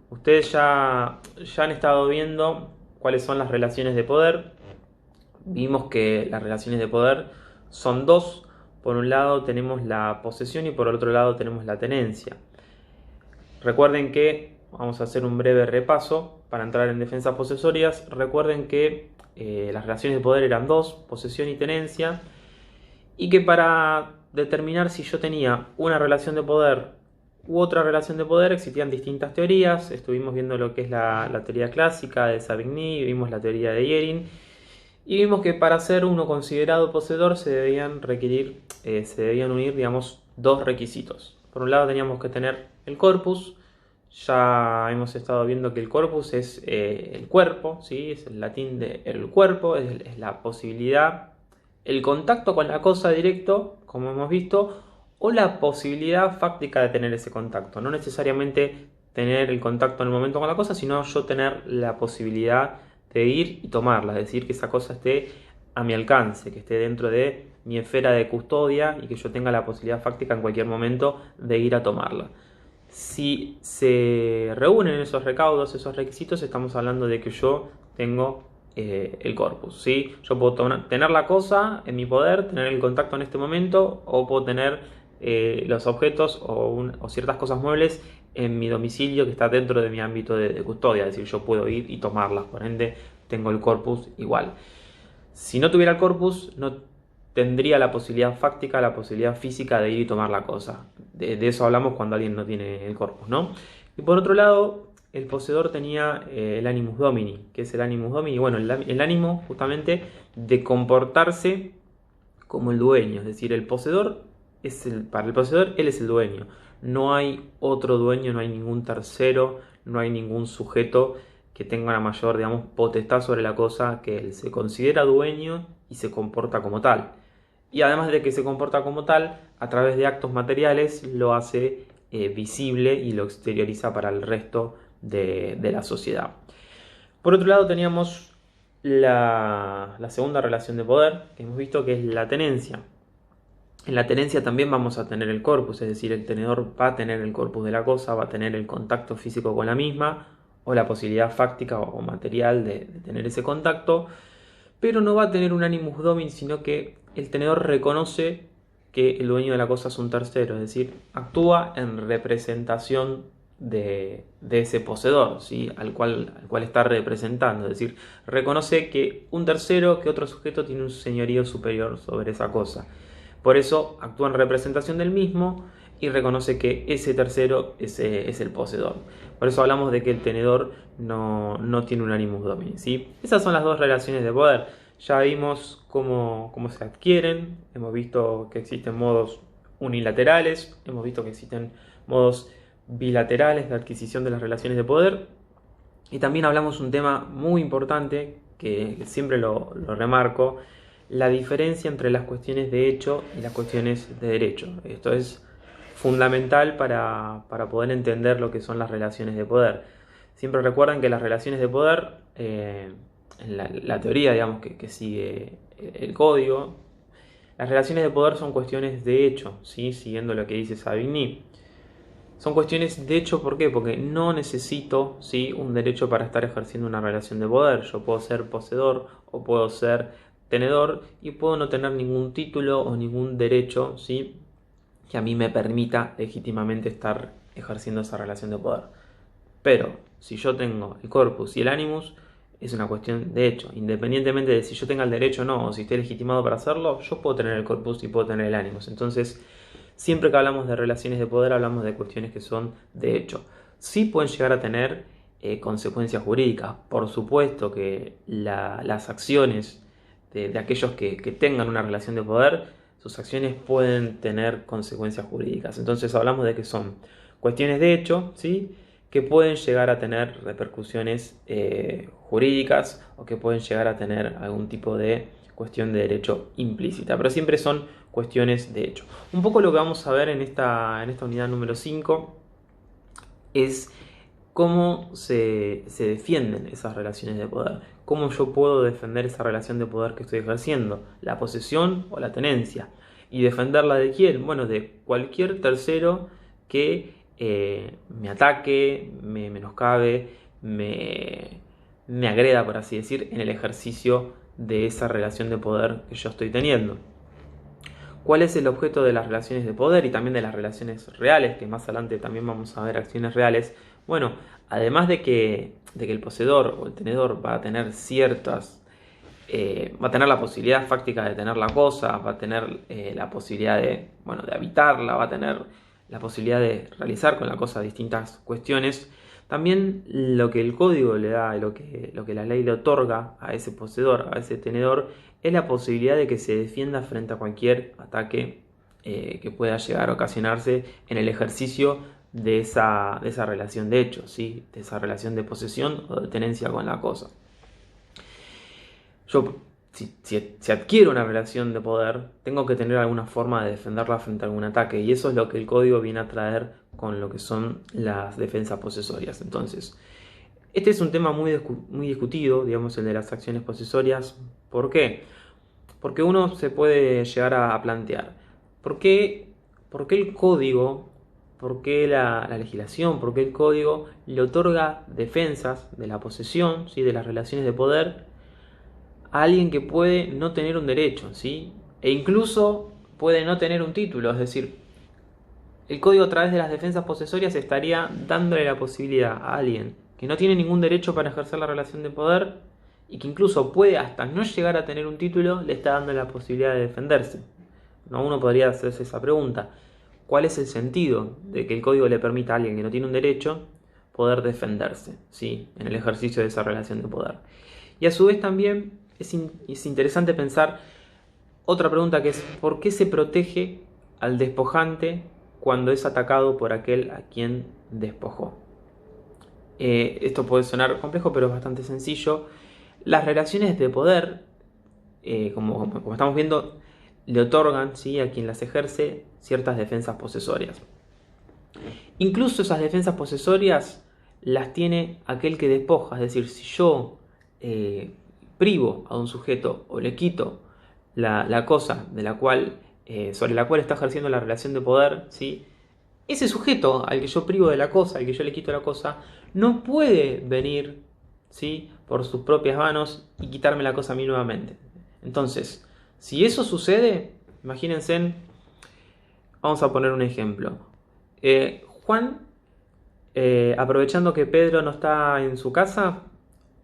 Ustedes ya han estado viendo cuáles son las relaciones de poder. Vimos que las relaciones de poder son dos. Por un lado tenemos la posesión y por otro lado tenemos la tenencia. Recuerden que, vamos a hacer un breve repaso para entrar en defensas posesorias. Recuerden que las relaciones de poder eran dos, posesión y tenencia, y que para determinar si yo tenía una relación de poder u otra relación de poder existían distintas teorías. Estuvimos viendo lo que es la teoría clásica de Savigny, vimos la teoría de Jering, y vimos que para ser uno considerado poseedor se debían unir, digamos, dos requisitos. Por un lado teníamos que tener el corpus. Ya hemos estado viendo que el corpus es el cuerpo, ¿sí? Es el latín de el cuerpo, es la posibilidad, el contacto con la cosa directo, como hemos visto, o la posibilidad fáctica de tener ese contacto. No necesariamente tener el contacto en el momento con la cosa, sino yo tener la posibilidad de ir y tomarla, es decir, que esa cosa esté a mi alcance, que esté dentro de mi esfera de custodia y que yo tenga la posibilidad fáctica en cualquier momento de ir a tomarla. Si se reúnen esos recaudos, esos requisitos, estamos hablando de que yo tengo el corpus, ¿sí? Yo puedo tener la cosa en mi poder, tener el contacto en este momento, o puedo tener los objetos o ciertas cosas muebles en mi domicilio que está dentro de mi ámbito de custodia, es decir, yo puedo ir y tomarlas, por ende tengo el corpus igual. Si no tuviera el corpus, no tendría la posibilidad fáctica, la posibilidad física de ir y tomar la cosa. De eso hablamos cuando alguien no tiene el corpus, ¿no? Y por otro lado, el poseedor tenía el animus domini. ¿Qué es el animus domini? Bueno, el ánimo justamente de comportarse como el dueño. Es decir, el poseedor para el poseedor, él es el dueño. No hay otro dueño, no hay ningún tercero, no hay ningún sujeto que tenga una mayor, digamos, potestad sobre la cosa que él. Se considera dueño y se comporta como tal. Y además de que se comporta como tal, a través de actos materiales lo hace visible y lo exterioriza para el resto de la sociedad. Por otro lado teníamos la segunda relación de poder, que hemos visto que es la tenencia. En la tenencia también vamos a tener el corpus, es decir, el tenedor va a tener el corpus de la cosa, va a tener el contacto físico con la misma, o la posibilidad fáctica o material de tener ese contacto, pero no va a tener un animus domini, sino que el tenedor reconoce que el dueño de la cosa es un tercero, es decir, actúa en representación de ese poseedor, ¿sí? al cual está representando, es decir, reconoce que un tercero, que otro sujeto tiene un señorío superior sobre esa cosa. Por eso actúa en representación del mismo y reconoce que ese tercero es el poseedor. Por eso hablamos de que el tenedor no tiene un animus domini, ¿sí? Esas son las dos relaciones de poder. Ya vimos cómo se adquieren, hemos visto que existen modos unilaterales, hemos visto que existen modos bilaterales de adquisición de las relaciones de poder, y también hablamos un tema muy importante que siempre lo remarco: la diferencia entre las cuestiones de hecho y las cuestiones de derecho. Esto es fundamental para poder entender lo que son las relaciones de poder. Siempre recuerden que las relaciones de poder, en la teoría, digamos, que sigue el código, las relaciones de poder son cuestiones de hecho, ¿sí? Siguiendo lo que dice Savigny. Son cuestiones de hecho, ¿por qué? Porque no necesito, ¿sí?, un derecho para estar ejerciendo una relación de poder. Yo puedo ser poseedor o puedo ser tenedor y puedo no tener ningún título o ningún derecho, ¿sí?, que a mí me permita legítimamente estar ejerciendo esa relación de poder. Pero si yo tengo el corpus y el animus, es una cuestión de hecho. Independientemente de si yo tenga el derecho o no, o si esté legitimado para hacerlo, yo puedo tener el corpus y puedo tener el animus. Entonces, siempre que hablamos de relaciones de poder, hablamos de cuestiones que son de hecho. Sí pueden llegar a tener consecuencias jurídicas. Por supuesto que las acciones de aquellos que tengan una relación de poder, sus acciones pueden tener consecuencias jurídicas. Entonces hablamos de que son cuestiones de hecho, ¿sí?, que pueden llegar a tener repercusiones jurídicas o que pueden llegar a tener algún tipo de cuestión de derecho implícita, pero siempre son cuestiones de hecho. Un poco lo que vamos a ver en esta unidad número 5 es cómo se defienden esas relaciones de poder, cómo yo puedo defender esa relación de poder que estoy ejerciendo, la posesión o la tenencia. ¿Y defenderla de quién? Bueno, de cualquier tercero que me ataque, me menoscabe, me agreda, por así decir, en el ejercicio de esa relación de poder que yo estoy teniendo. ¿Cuál es el objeto de las relaciones de poder y también de las relaciones reales? Que más adelante también vamos a ver acciones reales. Bueno, además de que el poseedor o el tenedor va a tener va a tener la posibilidad fáctica de tener la cosa, va a tener la posibilidad de habitarla, va a tener la posibilidad de realizar con la cosa distintas cuestiones. También lo que el código le da, lo que la ley le otorga a ese poseedor, a ese tenedor, es la posibilidad de que se defienda frente a cualquier ataque que pueda llegar a ocasionarse en el ejercicio de esa relación de hecho, ¿sí? De esa relación de posesión o de tenencia con la cosa. Yo, si adquiero una relación de poder, tengo que tener alguna forma de defenderla frente a algún ataque, y eso es lo que el código viene a traer con lo que son las defensas posesorias. Entonces, este es un tema muy discutido, digamos, el de las acciones posesorias. ¿Por qué? Porque uno se puede llegar a plantear, ¿por qué el código, por qué la legislación, por qué el código le otorga defensas de la posesión, ¿sí? De las relaciones de poder a alguien que puede no tener un derecho, ¿sí? E incluso puede no tener un título? Es decir, el código a través de las defensas posesorias estaría dándole la posibilidad a alguien que no tiene ningún derecho para ejercer la relación de poder y que incluso puede hasta no llegar a tener un título, le está dando la posibilidad de defenderse. ¿No? Uno podría hacerse esa pregunta: ¿cuál es el sentido de que el código le permita a alguien que no tiene un derecho poder defenderse, ¿sí? En el ejercicio de esa relación de poder? Y a su vez también es interesante pensar otra pregunta, que es: ¿por qué se protege al despojante cuando es atacado por aquel a quien despojó? Esto puede sonar complejo, pero es bastante sencillo. Las relaciones de poder, como estamos viendo, le otorgan, ¿sí?, a quien las ejerce ciertas defensas posesorias. Incluso esas defensas posesorias las tiene aquel que despoja. Es decir, si yo privo a un sujeto o le quito la cosa de la cual, sobre la cual está ejerciendo la relación de poder, ¿sí?, ese sujeto al que yo privo de la cosa, al que yo le quito la cosa, no puede venir, ¿sí?, por sus propias manos y quitarme la cosa a mí nuevamente. Entonces, si eso sucede, imagínense, vamos a poner un ejemplo. Juan, aprovechando que Pedro no está en su casa,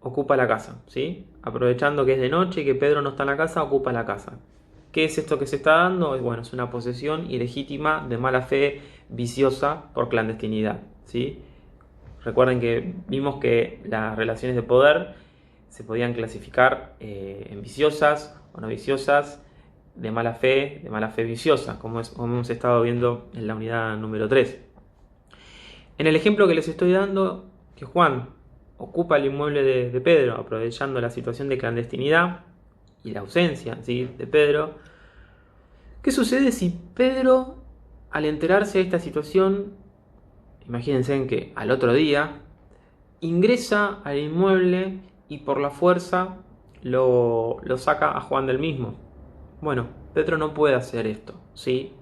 ocupa la casa, ¿sí? Aprovechando que es de noche y que Pedro no está en la casa, ocupa la casa. ¿Qué es esto que se está dando? Bueno, es una posesión ilegítima, de mala fe, viciosa, por clandestinidad, ¿sí? Recuerden que vimos que las relaciones de poder se podían clasificar en viciosas o no viciosas, de mala fe viciosa, como hemos estado viendo en la unidad número 3. En el ejemplo que les estoy dando, que Juan ocupa el inmueble de Pedro, aprovechando la situación de clandestinidad y la ausencia, ¿sí?, de Pedro. ¿Qué sucede si Pedro, al enterarse de esta situación, imagínense en que al otro día, ingresa al inmueble y por la fuerza lo saca a Juan del mismo? Bueno, Pedro no puede hacer esto, ¿sí?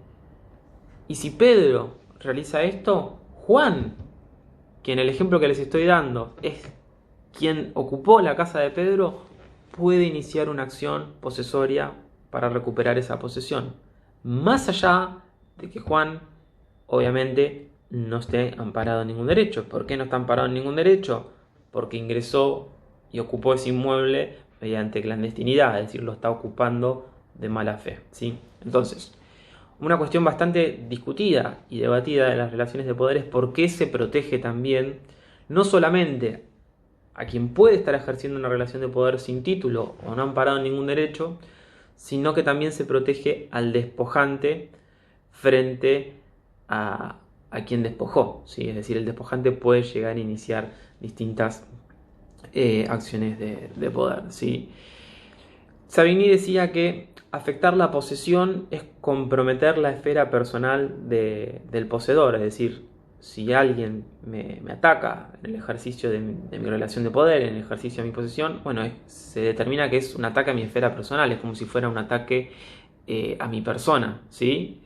Y si Pedro realiza esto, Juan, que en el ejemplo que les estoy dando es quien ocupó la casa de Pedro, puede iniciar una acción posesoria para recuperar esa posesión, más allá de que Juan, obviamente, no esté amparado en ningún derecho. ¿Por qué no está amparado en ningún derecho? Porque ingresó y ocupó ese inmueble mediante clandestinidad, es decir, lo está ocupando de mala fe, ¿sí? Entonces, una cuestión bastante discutida y debatida de las relaciones de poder es por qué se protege también no solamente a quien puede estar ejerciendo una relación de poder sin título o no amparado en ningún derecho, sino que también se protege al despojante frente a quien despojó, ¿sí? Es decir, el despojante puede llegar a iniciar distintas acciones de poder, ¿sí? Savigny decía que afectar la posesión es comprometer la esfera personal del poseedor. Es decir, si alguien me ataca en el ejercicio de mi relación de poder, en el ejercicio de mi posesión, bueno, se determina que es un ataque a mi esfera personal, es como si fuera un ataque a mi persona, ¿sí?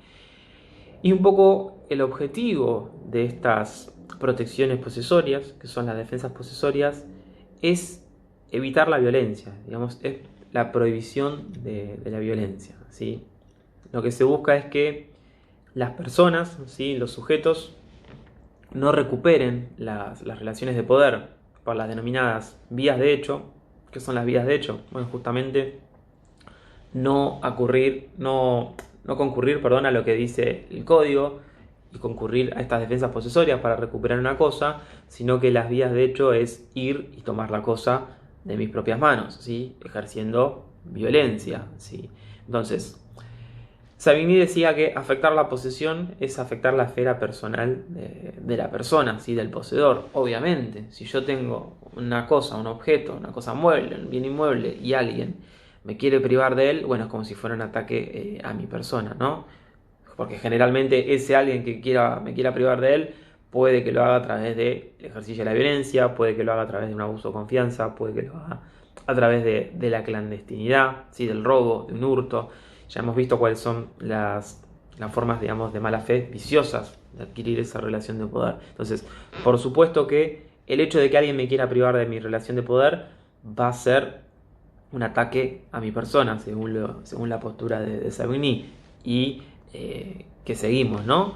Y un poco el objetivo de estas protecciones posesorias, que son las defensas posesorias, es evitar la violencia, digamos, es la prohibición de la violencia, ¿sí? Lo que se busca es que las personas, ¿sí?, los sujetos, no recuperen las relaciones de poder por las denominadas vías de hecho. ¿Qué son las vías de hecho? Bueno, justamente no concurrir, perdón, a lo que dice el código y concurrir a estas defensas posesorias para recuperar una cosa, sino que las vías de hecho es ir y tomar la cosa de mis propias manos, ¿sí?, ejerciendo violencia, ¿sí? Entonces, Savigny decía que afectar la posesión es afectar la esfera personal de la persona, ¿sí?, del poseedor. Obviamente, si yo tengo una cosa, un objeto, una cosa mueble, un bien inmueble, y alguien me quiere privar de él, bueno, es como si fuera un ataque a mi persona, ¿no? Porque generalmente ese alguien que me quiera privar de él puede que lo haga a través del ejercicio de la violencia, puede que lo haga a través de un abuso de confianza, puede que lo haga a través de la clandestinidad, ¿sí?, del robo, de un hurto. Ya hemos visto cuáles son las formas, digamos, de mala fe viciosas de adquirir esa relación de poder. Entonces, por supuesto que el hecho de que alguien me quiera privar de mi relación de poder va a ser un ataque a mi persona, según la postura de Savigny, y que seguimos, ¿no?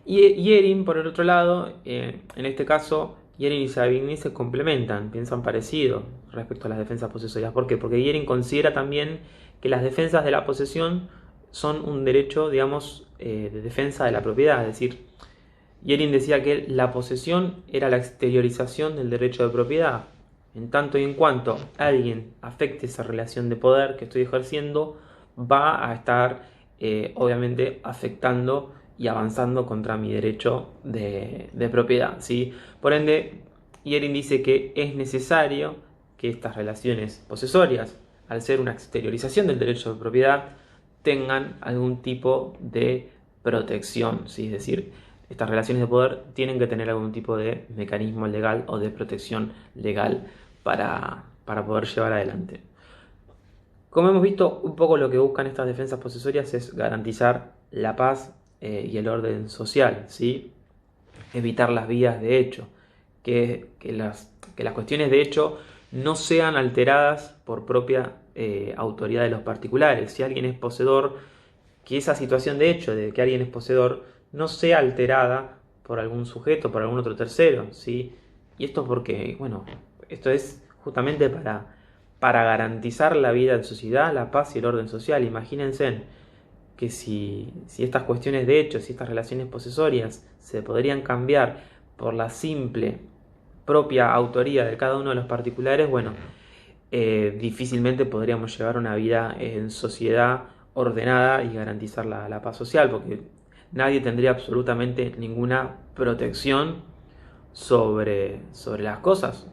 Y Yerin, por el otro lado, en este caso, Yerin y Savigny se complementan, piensan parecido respecto a las defensas posesorias. ¿Por qué? Porque Yerin considera también que las defensas de la posesión son un derecho, digamos, de defensa de la propiedad. Es decir, Yerin decía que la posesión era la exteriorización del derecho de propiedad. En tanto y en cuanto alguien afecte esa relación de poder que estoy ejerciendo, va a estar, obviamente, afectando y avanzando contra mi derecho de propiedad, ¿sí? Por ende, Yerin dice que es necesario que estas relaciones posesorias, al ser una exteriorización del derecho de propiedad, tengan algún tipo de protección, ¿sí? Es decir, estas relaciones de poder tienen que tener algún tipo de mecanismo legal o de protección legal para poder llevar adelante. Como hemos visto, un poco lo que buscan estas defensas posesorias es garantizar la paz y el orden social, ¿sí? Evitar las vías de hecho, que las cuestiones de hecho no sean alteradas por propia autoridad de los particulares. Si alguien es poseedor, que esa situación de hecho de que alguien es poseedor no sea alterada por algún sujeto, por algún otro tercero, ¿sí? Y esto porque, bueno, esto es justamente para garantizar la vida en sociedad, la paz y el orden social. Imagínense que si estas cuestiones de hecho, si estas relaciones posesorias se podrían cambiar por la simple propia autoría de cada uno de los particulares, bueno, difícilmente podríamos llevar una vida en sociedad ordenada y garantizar la paz social, porque nadie tendría absolutamente ninguna protección sobre las cosas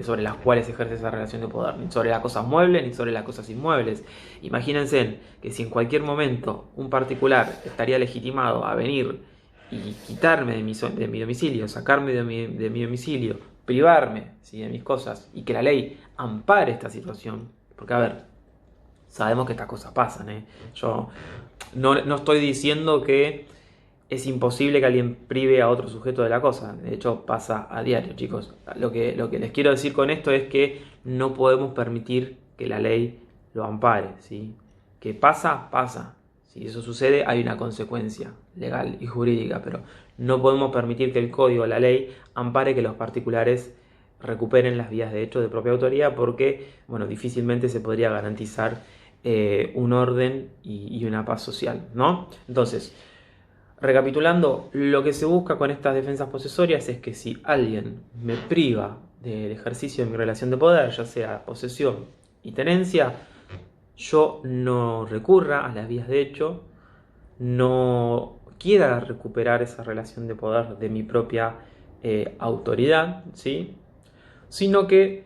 sobre las cuales ejerce esa relación de poder, ni sobre las cosas muebles ni sobre las cosas inmuebles. Imagínense que si en cualquier momento un particular estaría legitimado a venir y quitarme de mi domicilio, sacarme de mi domicilio, privarme, ¿sí?, de mis cosas, y que la ley ampare esta situación, porque a ver, sabemos que estas cosas pasan, yo no estoy diciendo que es imposible que alguien prive a otro sujeto de la cosa. De hecho, pasa a diario, chicos. Lo que les quiero decir con esto es que no podemos permitir que la ley lo ampare, ¿sí? Que pasa, pasa. Si eso sucede, hay una consecuencia legal y jurídica, pero no podemos permitir que el código, la ley, ampare que los particulares recuperen las vías de hecho de propia autoría, porque, bueno, difícilmente se podría garantizar un orden y una paz social, ¿no? Entonces, recapitulando, lo que se busca con estas defensas posesorias es que si alguien me priva del ejercicio de mi relación de poder, ya sea posesión y tenencia, yo no recurra a las vías de hecho, no quiera recuperar esa relación de poder de mi propia autoridad, ¿sí?, sino que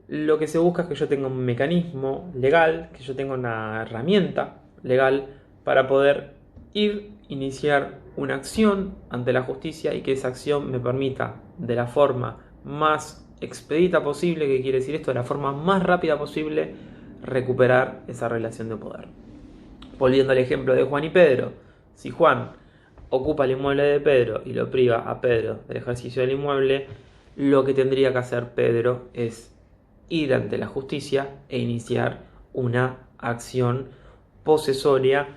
lo que se busca es que yo tenga un mecanismo legal, que yo tenga una herramienta legal para poder iniciar una acción ante la justicia y que esa acción me permita, de la forma más expedita posible, que quiere decir esto, de la forma más rápida posible, recuperar esa relación de poder. Volviendo al ejemplo de Juan y Pedro, si Juan ocupa el inmueble de Pedro y lo priva a Pedro del ejercicio del inmueble, lo que tendría que hacer Pedro es ir ante la justicia e iniciar una acción posesoria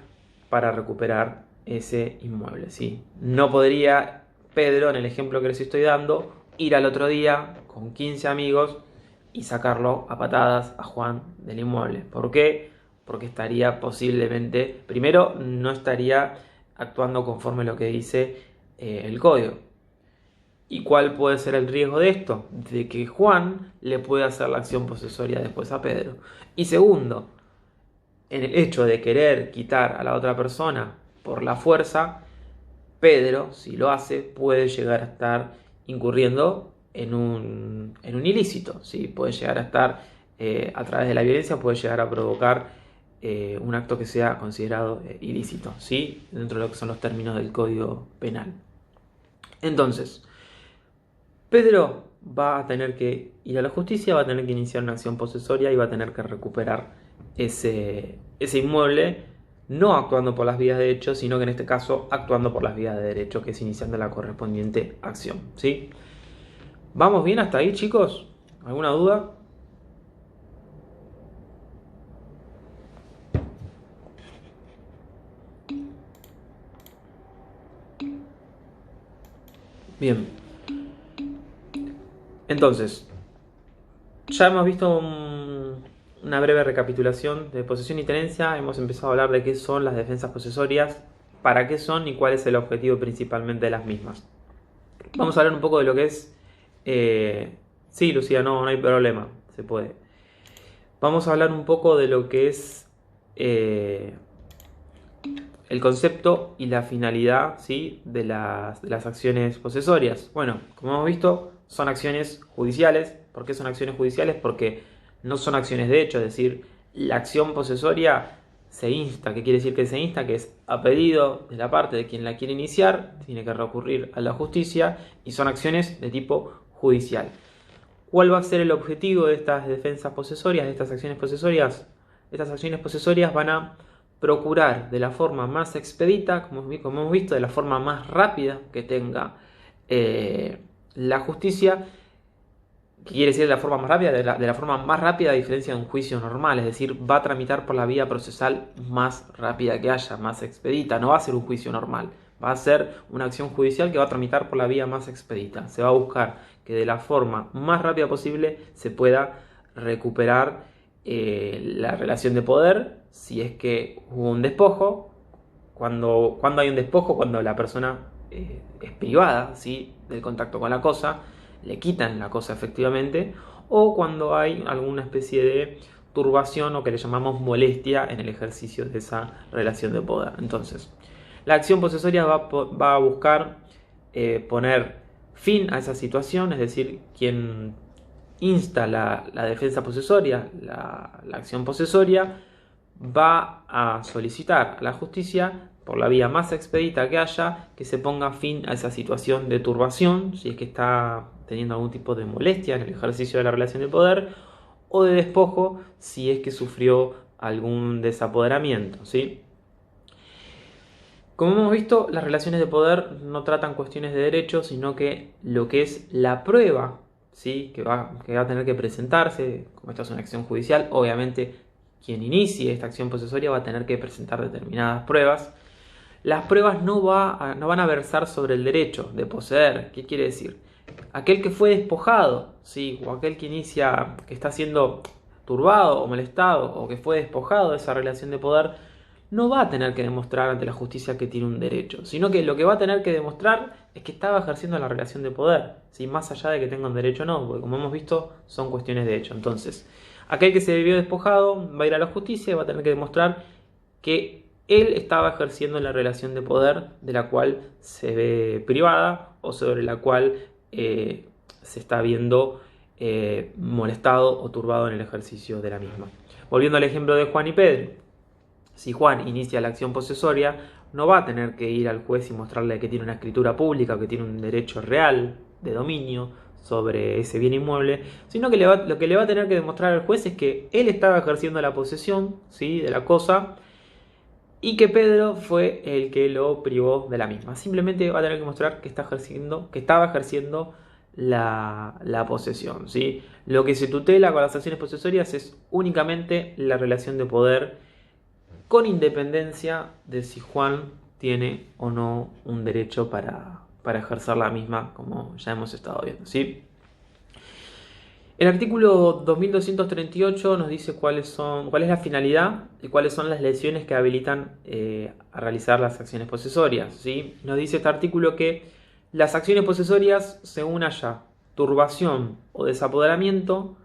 para recuperar ese inmueble, ¿sí? No podría Pedro, en el ejemplo que les estoy dando, ir al otro día con 15 amigos y sacarlo a patadas a Juan del inmueble. ¿Por qué? Porque estaría posiblemente, primero, no estaría actuando conforme a lo que dice el código. ¿Y cuál puede ser el riesgo de esto? De que Juan le pueda hacer la acción posesoria después a Pedro. Y segundo, en el hecho de querer quitar a la otra persona por la fuerza, Pedro, si lo hace, puede llegar a estar incurriendo en un ilícito, ¿sí? Puede llegar a estar, a través de la violencia, puede llegar a provocar un acto que sea considerado ilícito, ¿sí? Dentro de lo que son los términos del Código Penal. Entonces, Pedro va a tener que ir a la justicia, va a tener que iniciar una acción posesoria y va a tener que recuperar ese inmueble, no actuando por las vías de derecho, sino que en este caso actuando por las vías de derecho, que es iniciando la correspondiente acción, ¿sí? ¿Vamos bien hasta ahí, chicos? ¿Alguna duda? Bien. Entonces, ya hemos visto una breve recapitulación de posesión y tenencia. Hemos empezado a hablar de qué son las defensas posesorias, para qué son y cuál es el objetivo principalmente de las mismas. Vamos a hablar un poco de lo que es... sí, Lucía, no hay problema, se puede. Vamos a hablar un poco de lo que es el concepto y la finalidad, ¿sí?, de las acciones posesorias. Bueno, como hemos visto, son acciones judiciales. ¿Por qué son acciones judiciales? Porque no son acciones de hecho, es decir, la acción posesoria se insta. ¿Qué quiere decir que se insta? Que es a pedido de la parte de quien la quiere iniciar, tiene que recurrir a la justicia y son acciones de tipo judicial. ¿Cuál va a ser el objetivo de estas defensas posesorias, de estas acciones posesorias? Estas acciones posesorias van a procurar de la forma más expedita, como hemos visto, de la forma más rápida que tenga la justicia. ¿Qué quiere decir de la forma más rápida? De la forma más rápida a diferencia de un juicio normal, es decir, va a tramitar por la vía procesal más rápida que haya, más expedita, no va a ser un juicio normal, va a ser una acción judicial que va a tramitar por la vía más expedita. Se va a buscar que de la forma más rápida posible se pueda recuperar la relación de poder, si es que hubo un despojo. Cuando hay un despojo, cuando la persona es privada, ¿sí?, del contacto con la cosa, le quitan la cosa efectivamente, o cuando hay alguna especie de turbación o que le llamamos molestia en el ejercicio de esa relación de poder. Entonces, la acción posesoria va a buscar poner fin a esa situación, es decir, quien insta la defensa posesoria, la acción posesoria, va a solicitar a la justicia, por la vía más expedita que haya, que se ponga fin a esa situación de turbación, si es que está teniendo algún tipo de molestia en el ejercicio de la relación de poder, o de despojo, si es que sufrió algún desapoderamiento, ¿sí? Como hemos visto, las relaciones de poder no tratan cuestiones de derecho, sino que lo que es la prueba, ¿sí?, que va a tener que presentarse. Como esto es una acción judicial, obviamente quien inicie esta acción posesoria va a tener que presentar determinadas pruebas. Las pruebas no van a versar sobre el derecho de poseer. ¿Qué quiere decir? Aquel que fue despojado, ¿sí?, o aquel que está siendo turbado o molestado, o que fue despojado de esa relación de poder, no va a tener que demostrar ante la justicia que tiene un derecho, sino que lo que va a tener que demostrar es que estaba ejerciendo la relación de poder, ¿sí?, más allá de que tenga un derecho o no, porque como hemos visto son cuestiones de hecho. Entonces, aquel que se vio despojado va a ir a la justicia y va a tener que demostrar que él estaba ejerciendo la relación de poder de la cual se ve privada o sobre la cual se está viendo molestado o turbado en el ejercicio de la misma. Volviendo al ejemplo de Juan y Pedro. Si Juan inicia la acción posesoria, no va a tener que ir al juez y mostrarle que tiene una escritura pública o que tiene un derecho real de dominio sobre ese bien inmueble, sino que lo que le va a tener que demostrar al juez es que él estaba ejerciendo la posesión, ¿sí?, de la cosa, y que Pedro fue el que lo privó de la misma. Simplemente va a tener que mostrar que estaba ejerciendo la posesión, ¿sí? Lo que se tutela con las acciones posesorias es únicamente la relación de poder, con independencia de si Juan tiene o no un derecho para ejercer la misma, como ya hemos estado viendo, ¿sí? El artículo 2238 nos dice cuál es la finalidad y cuáles son las lesiones que habilitan a realizar las acciones posesorias, ¿sí? Nos dice este artículo que las acciones posesorias, según haya turbación o desapoderamiento,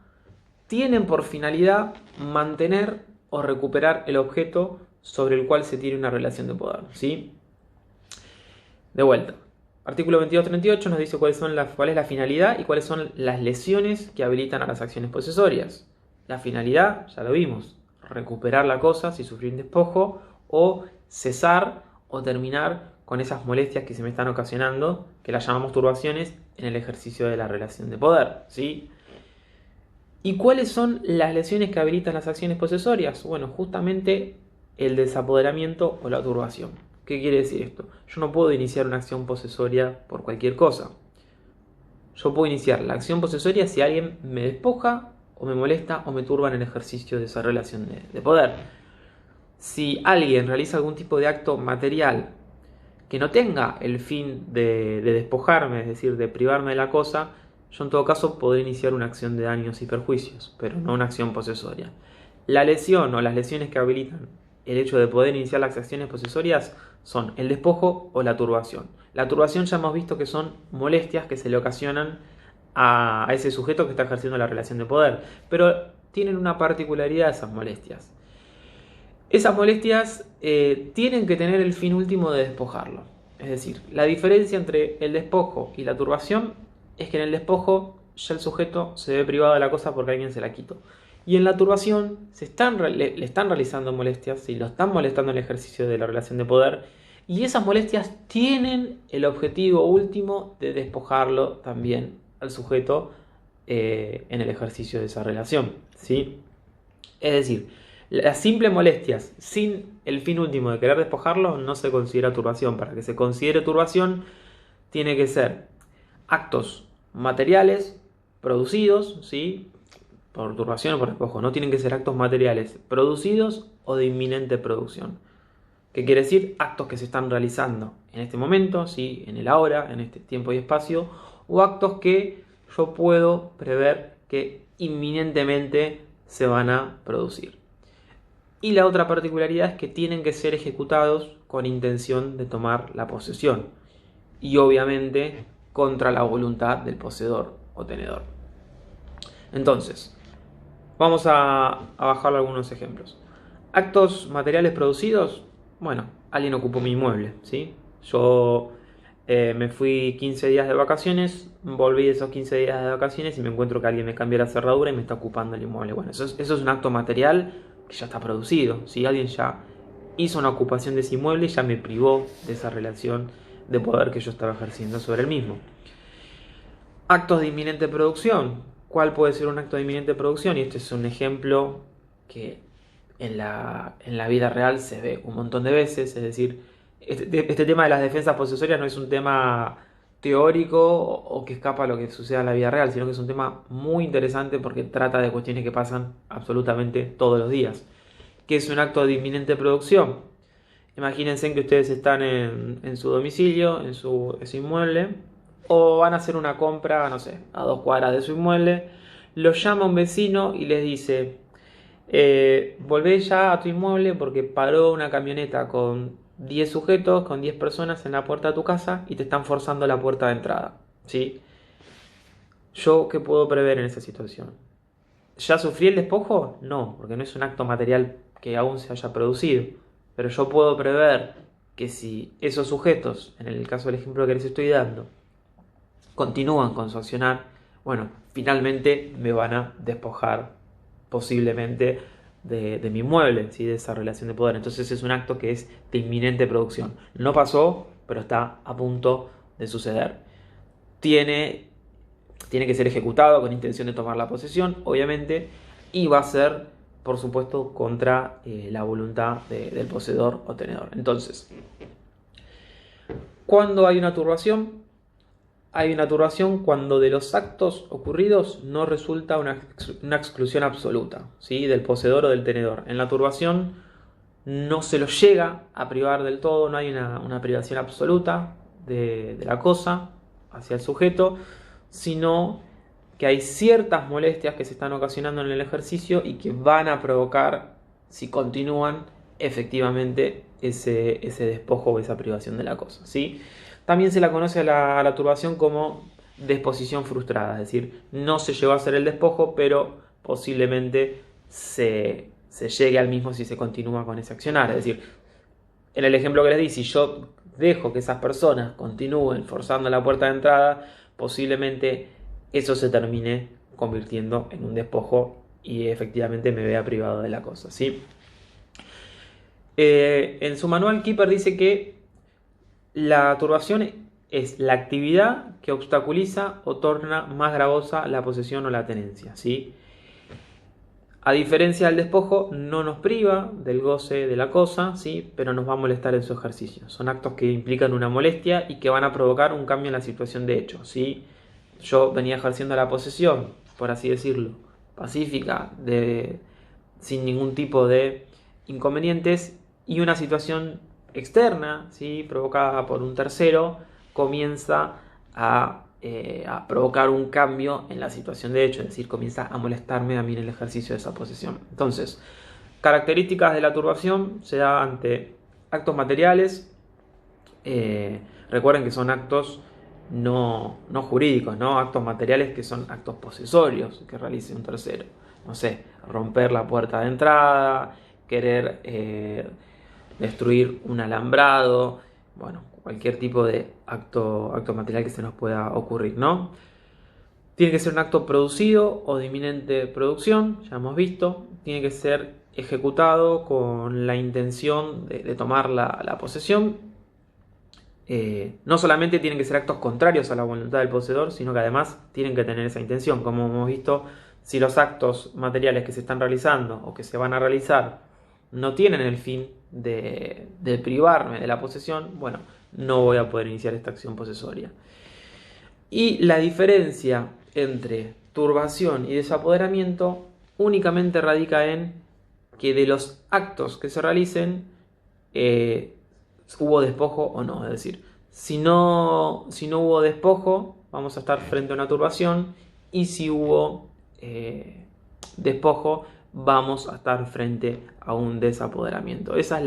tienen por finalidad mantener o recuperar el objeto sobre el cual se tiene una relación de poder, ¿sí? De vuelta. Artículo 2238 nos dice cuál es la finalidad y cuáles son las lesiones que habilitan a las acciones posesorias. La finalidad, ya lo vimos, recuperar la cosa si sufrí un despojo, o cesar o terminar con esas molestias que se me están ocasionando, que las llamamos turbaciones, en el ejercicio de la relación de poder, ¿sí? ¿Y cuáles son las lesiones que habilitan las acciones posesorias? Bueno, justamente el desapoderamiento o la turbación. ¿Qué quiere decir esto? Yo no puedo iniciar una acción posesoria por cualquier cosa. Yo puedo iniciar la acción posesoria si alguien me despoja o me molesta o me turba en el ejercicio de esa relación de poder. Si alguien realiza algún tipo de acto material que no tenga el fin de despojarme, es decir, de privarme de la cosa, yo en todo caso podré iniciar una acción de daños y perjuicios, pero no una acción posesoria. La lesión o las lesiones que habilitan el hecho de poder iniciar las acciones posesorias son el despojo o la turbación. La turbación ya hemos visto que son molestias que se le ocasionan a ese sujeto que está ejerciendo la relación de poder, pero tienen una particularidad esas molestias. Esas molestias tienen que tener el fin último de despojarlo. Es decir, la diferencia entre el despojo y la turbación es que en el despojo ya el sujeto se ve privado de la cosa porque alguien se la quitó. Y en la turbación le están realizando molestias y lo están molestando en el ejercicio de la relación de poder. Y esas molestias tienen el objetivo último de despojarlo también al sujeto en el ejercicio de esa relación, ¿sí? Es decir, las simples molestias sin el fin último de querer despojarlo no se considera turbación. Para que se considere turbación tiene que ser actos materiales producidos, ¿sí? Por turbación o por despojo. No tienen que ser actos materiales producidos o de inminente producción. ¿Qué quiere decir? Actos que se están realizando en este momento, ¿sí? En el ahora, en este tiempo y espacio, o actos que yo puedo prever que inminentemente se van a producir. Y la otra particularidad es que tienen que ser ejecutados con intención de tomar la posesión y obviamente contra la voluntad del poseedor o tenedor. Entonces, vamos a bajar algunos ejemplos. Actos materiales producidos, bueno, alguien ocupó mi inmueble, ¿sí? Yo me fui 15 días de vacaciones, volví de esos 15 días de vacaciones y me encuentro que alguien me cambió la cerradura y me está ocupando el inmueble. Bueno, eso es un acto material que ya está producido, ¿sí? Alguien ya hizo una ocupación de ese inmueble y ya me privó de esa relación de poder que yo estaba ejerciendo sobre el mismo. Actos de inminente producción. ¿Cuál puede ser un acto de inminente producción? Y este es un ejemplo que en la vida real se ve un montón de veces. Es decir, este tema de las defensas posesorias no es un tema teórico o que escapa a lo que sucede en la vida real, sino que es un tema muy interesante porque trata de cuestiones que pasan absolutamente todos los días. ¿Qué es un acto de inminente producción? Imagínense que ustedes están en su domicilio, en su inmueble, o van a hacer una compra, no sé, a 2 cuadras de su inmueble. Los llama un vecino y les dice: volvé ya a tu inmueble porque paró una camioneta con 10 sujetos, con 10 personas en la puerta de tu casa y te están forzando la puerta de entrada, ¿sí? ¿Yo qué puedo prever en esa situación? ¿Ya sufrí el despojo? No, porque no es un acto material que aún se haya producido. Pero yo puedo prever que si esos sujetos, en el caso del ejemplo que les estoy dando, continúan con su accionar, bueno, finalmente me van a despojar posiblemente de mi inmueble, ¿sí? De esa relación de poder. Entonces es un acto que es de inminente producción. No pasó, pero está a punto de suceder. Tiene que ser ejecutado con intención de tomar la posesión, obviamente, y va a ser por supuesto, contra la voluntad del poseedor o tenedor. Entonces, ¿cuándo hay una turbación? Hay una turbación cuando de los actos ocurridos no resulta una exclusión absoluta, ¿sí?, del poseedor o del tenedor. En la turbación no se lo llega a privar del todo, no hay una privación absoluta de la cosa hacia el sujeto, sino que hay ciertas molestias que se están ocasionando en el ejercicio y que van a provocar, si continúan, efectivamente ese despojo o esa privación de la cosa, ¿sí? También se la conoce a la turbación como disposición frustrada, es decir, no se llegó a hacer el despojo, pero posiblemente se llegue al mismo si se continúa con ese accionar. Es decir, en el ejemplo que les di, si yo dejo que esas personas continúen forzando la puerta de entrada, posiblemente eso se termine convirtiendo en un despojo y efectivamente me vea privado de la cosa, ¿sí? En su manual, Keeper dice que la turbación es la actividad que obstaculiza o torna más gravosa la posesión o la tenencia, ¿sí? A diferencia del despojo, no nos priva del goce de la cosa, ¿sí?, pero nos va a molestar en su ejercicio. Son actos que implican una molestia y que van a provocar un cambio en la situación de hecho, ¿sí? Yo venía ejerciendo la posesión, por así decirlo, pacífica, sin ningún tipo de inconvenientes, y una situación externa, ¿sí?, provocada por un tercero, comienza a provocar un cambio en la situación de hecho, es decir, comienza a molestarme a mí en el ejercicio de esa posesión. Entonces, características de la turbación se da ante actos materiales. Recuerden que son actos no jurídicos, ¿no? Actos materiales que son actos posesorios que realice un tercero. No sé, romper la puerta de entrada, querer destruir un alambrado, bueno, cualquier tipo de acto material que se nos pueda ocurrir, ¿no? Tiene que ser un acto producido o de inminente producción, ya hemos visto. Tiene que ser ejecutado con la intención de tomar la posesión. No solamente tienen que ser actos contrarios a la voluntad del poseedor, sino que además tienen que tener esa intención. Como hemos visto, si los actos materiales que se están realizando o que se van a realizar no tienen el fin de privarme de la posesión, bueno, no voy a poder iniciar esta acción posesoria. Y la diferencia entre turbación y desapoderamiento únicamente radica en que de los actos que se realicen hubo despojo o no. Es decir, si no hubo despojo, vamos a estar frente a una turbación, y si hubo despojo, vamos a estar frente a un desapoderamiento. Esa es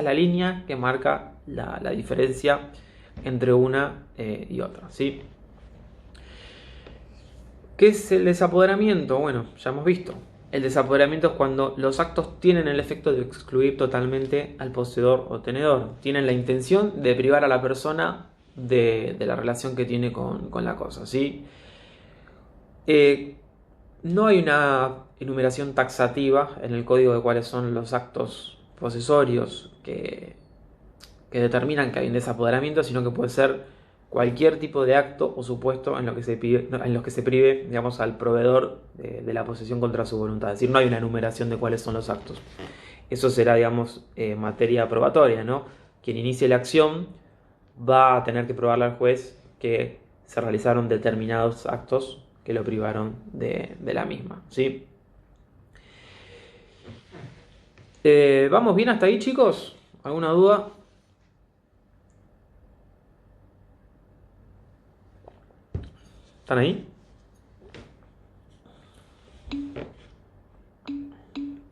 la línea que marca la diferencia entre una y otra, ¿sí? ¿Qué es el desapoderamiento? Bueno, ya hemos visto. El desapoderamiento es cuando los actos tienen el efecto de excluir totalmente al poseedor o tenedor. Tienen la intención de privar a la persona de la relación que tiene con la cosa, ¿sí? No hay una enumeración taxativa en el código de cuáles son los actos posesorios que determinan que hay un desapoderamiento, sino que puede ser cualquier tipo de acto o supuesto en los que se prive, digamos, al proveedor de la posesión contra su voluntad. Es decir, no hay una enumeración de cuáles son los actos. Eso será, digamos, materia probatoria, ¿no? Quien inicie la acción va a tener que probarle al juez que se realizaron determinados actos que lo privaron de la misma, ¿sí? ¿Vamos bien hasta ahí, chicos? ¿Alguna duda? ¿Están ahí?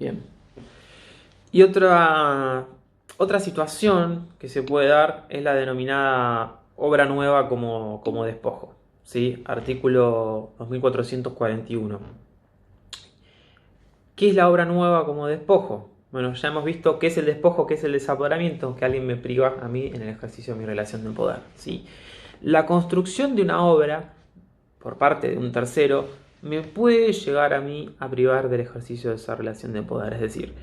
Bien. Y otra situación que se puede dar es la denominada obra nueva como despojo, ¿sí? Artículo 2441. ¿Qué es la obra nueva como despojo? Bueno, ya hemos visto qué es el despojo, qué es el desapoderamiento, que alguien me priva a mí en el ejercicio de mi relación de poder, ¿sí? La construcción de una obra por parte de un tercero me puede llegar a mí a privar del ejercicio de esa relación de poder. Es decir,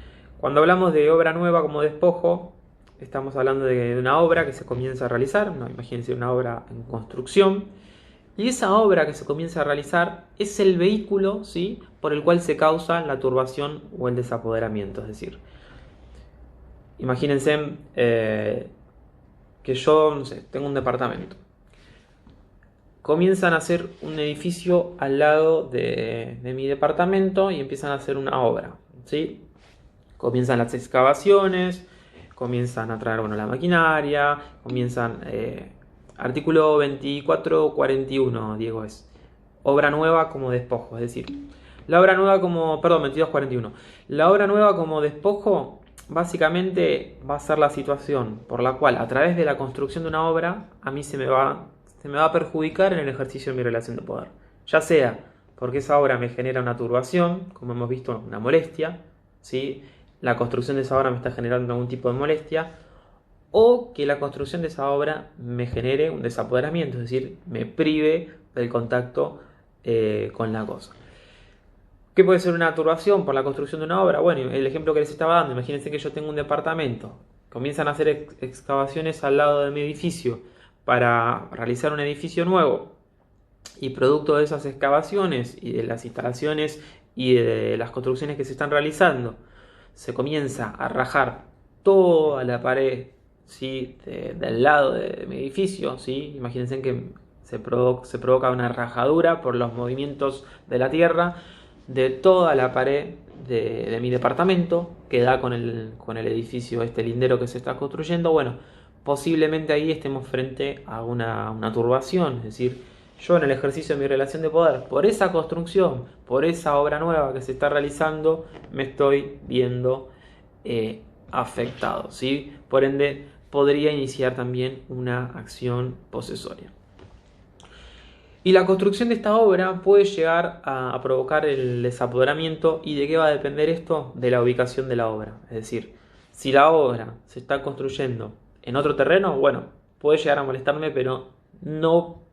cuando hablamos de obra nueva como despojo, estamos hablando de una obra que se comienza a realizar. No, imagínense una obra en construcción Y esa obra que se comienza a realizar es el vehículo, ¿sí?, por el cual se causa la turbación o el desapoderamiento. Es decir, imagínense que yo, no sé, tengo un departamento. Comienzan a hacer un edificio al lado de mi departamento y empiezan a hacer una obra, ¿sí? Comienzan las excavaciones, comienzan a traer, bueno, la maquinaria, comienzan... artículo 2441, Diego, es obra nueva como despojo, es decir, la obra nueva como, perdón, 2241. La obra nueva como despojo básicamente va a ser la situación por la cual a través de la construcción de una obra a mí se me va a perjudicar en el ejercicio de mi relación de poder. Ya sea porque esa obra me genera una turbación, como hemos visto, una molestia, ¿sí? La construcción de esa obra me está generando algún tipo de molestia, o que la construcción de esa obra me genere un desapoderamiento, es decir, me prive del contacto con la cosa. ¿Qué puede ser una turbación por la construcción de una obra? Bueno, el ejemplo que les estaba dando, imagínense que yo tengo un departamento, comienzan a hacer excavaciones al lado de mi edificio para realizar un edificio nuevo, y producto de esas excavaciones y de las instalaciones y de las construcciones que se están realizando, se comienza a rajar toda la pared, ¿sí?, del lado de mi edificio, ¿sí? Imagínense que se provoca una rajadura por los movimientos de la tierra de toda la pared de mi departamento que da con el edificio, este lindero que se está construyendo. Bueno, posiblemente ahí estemos frente a una turbación, es decir, yo en el ejercicio de mi relación de poder, por esa construcción, por esa obra nueva que se está realizando, me estoy viendo afectado, ¿sí? Por ende, podría iniciar también una acción posesoria. Y la construcción de esta obra puede llegar a provocar el desapoderamiento. ¿Y de qué va a depender esto? De la ubicación de la obra. Es decir, si la obra se está construyendo en otro terreno, bueno, puede llegar a molestarme, pero no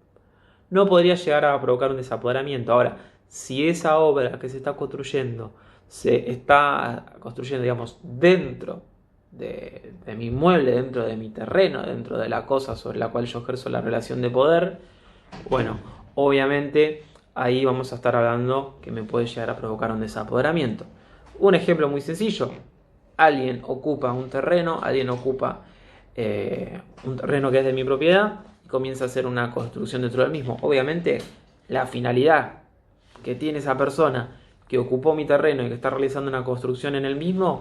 podría llegar a provocar un desapoderamiento. Ahora, si esa obra que se está construyendo se está construyendo, digamos, dentro de mi inmueble, dentro de mi terreno, dentro de la cosa sobre la cual yo ejerzo la relación de poder, bueno, obviamente ahí vamos a estar hablando que me puede llegar a provocar un desapoderamiento. Un ejemplo muy sencillo: alguien ocupa un terreno, un terreno que es de mi propiedad y comienza a hacer una construcción dentro del mismo. Obviamente la finalidad que tiene esa persona que ocupó mi terreno y que está realizando una construcción en el mismo,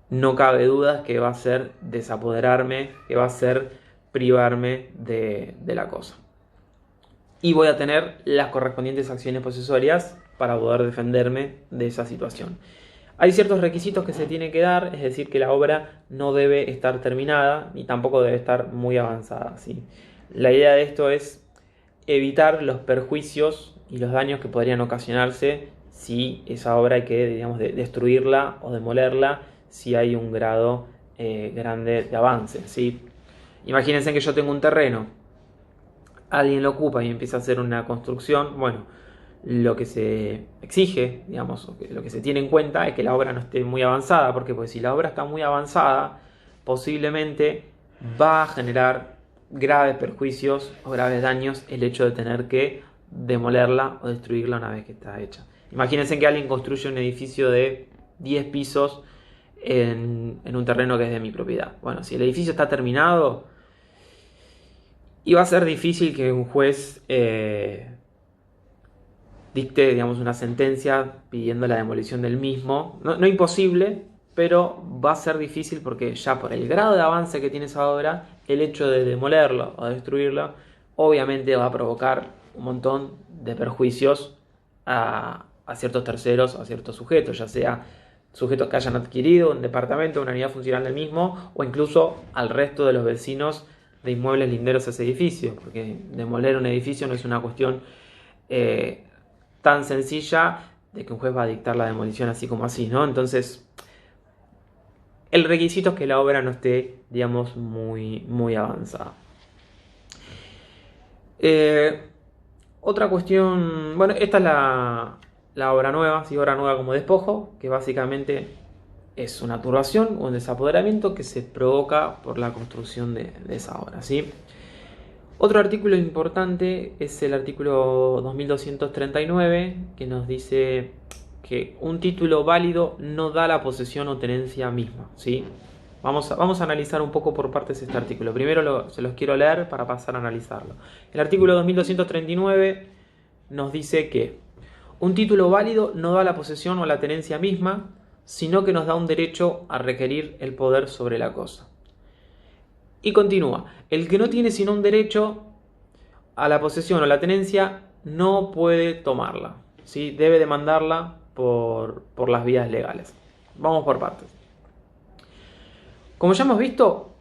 no cabe duda que va a ser desapoderarme, que va a ser privarme de la cosa. Y voy a tener las correspondientes acciones posesorias para poder defenderme de esa situación. Hay ciertos requisitos que se tiene que dar, es decir, que la obra no debe estar terminada ni tampoco debe estar muy avanzada, ¿sí? La idea de esto es evitar los perjuicios y los daños que podrían ocasionarse si esa obra hay que, digamos, destruirla o demolerla si hay un grado grande de avance, ¿sí? Imagínense que yo tengo un terreno, alguien lo ocupa y empieza a hacer una construcción. Bueno, lo que se exige, digamos, lo que se tiene en cuenta es que la obra no esté muy avanzada. ¿Por qué? Porque si la obra está muy avanzada, posiblemente va a generar graves perjuicios o graves daños el hecho de tener que demolerla o destruirla una vez que está hecha. Imagínense que alguien construye un edificio de 10 pisos en un terreno que es de mi propiedad. Bueno, si el edificio está terminado, y va a ser difícil que un juez dicte, digamos, una sentencia pidiendo la demolición del mismo. No imposible, pero va a ser difícil porque ya por el grado de avance que tiene esa obra, el hecho de demolerlo o destruirlo obviamente va a provocar un montón de perjuicios a ciertos terceros, a ciertos sujetos, ya sea sujetos que hayan adquirido un departamento, una unidad funcional del mismo, o incluso al resto de los vecinos de inmuebles linderos a ese edificio, porque demoler un edificio no es una cuestión tan sencilla de que un juez va a dictar la demolición así como así, ¿no? Entonces, el requisito es que la obra no esté, digamos, muy avanzada. Otra cuestión, bueno, esta es la obra nueva, ¿sí? Obra nueva como despojo, que básicamente es una turbación o un desapoderamiento que se provoca por la construcción de esa obra, ¿sí? Otro artículo importante es el artículo 2239, que nos dice que un título válido no da la posesión o tenencia misma, ¿sí? Vamos a analizar un poco por partes este artículo. Primero se los quiero leer para pasar a analizarlo. El artículo 2239 nos dice que un título válido no da la posesión o la tenencia misma, sino que nos da un derecho a requerir el poder sobre la cosa. Y continúa, el que no tiene sino un derecho a la posesión o la tenencia no puede tomarla, ¿sí? Debe demandarla por las vías legales. Vamos por partes. Como ya hemos visto,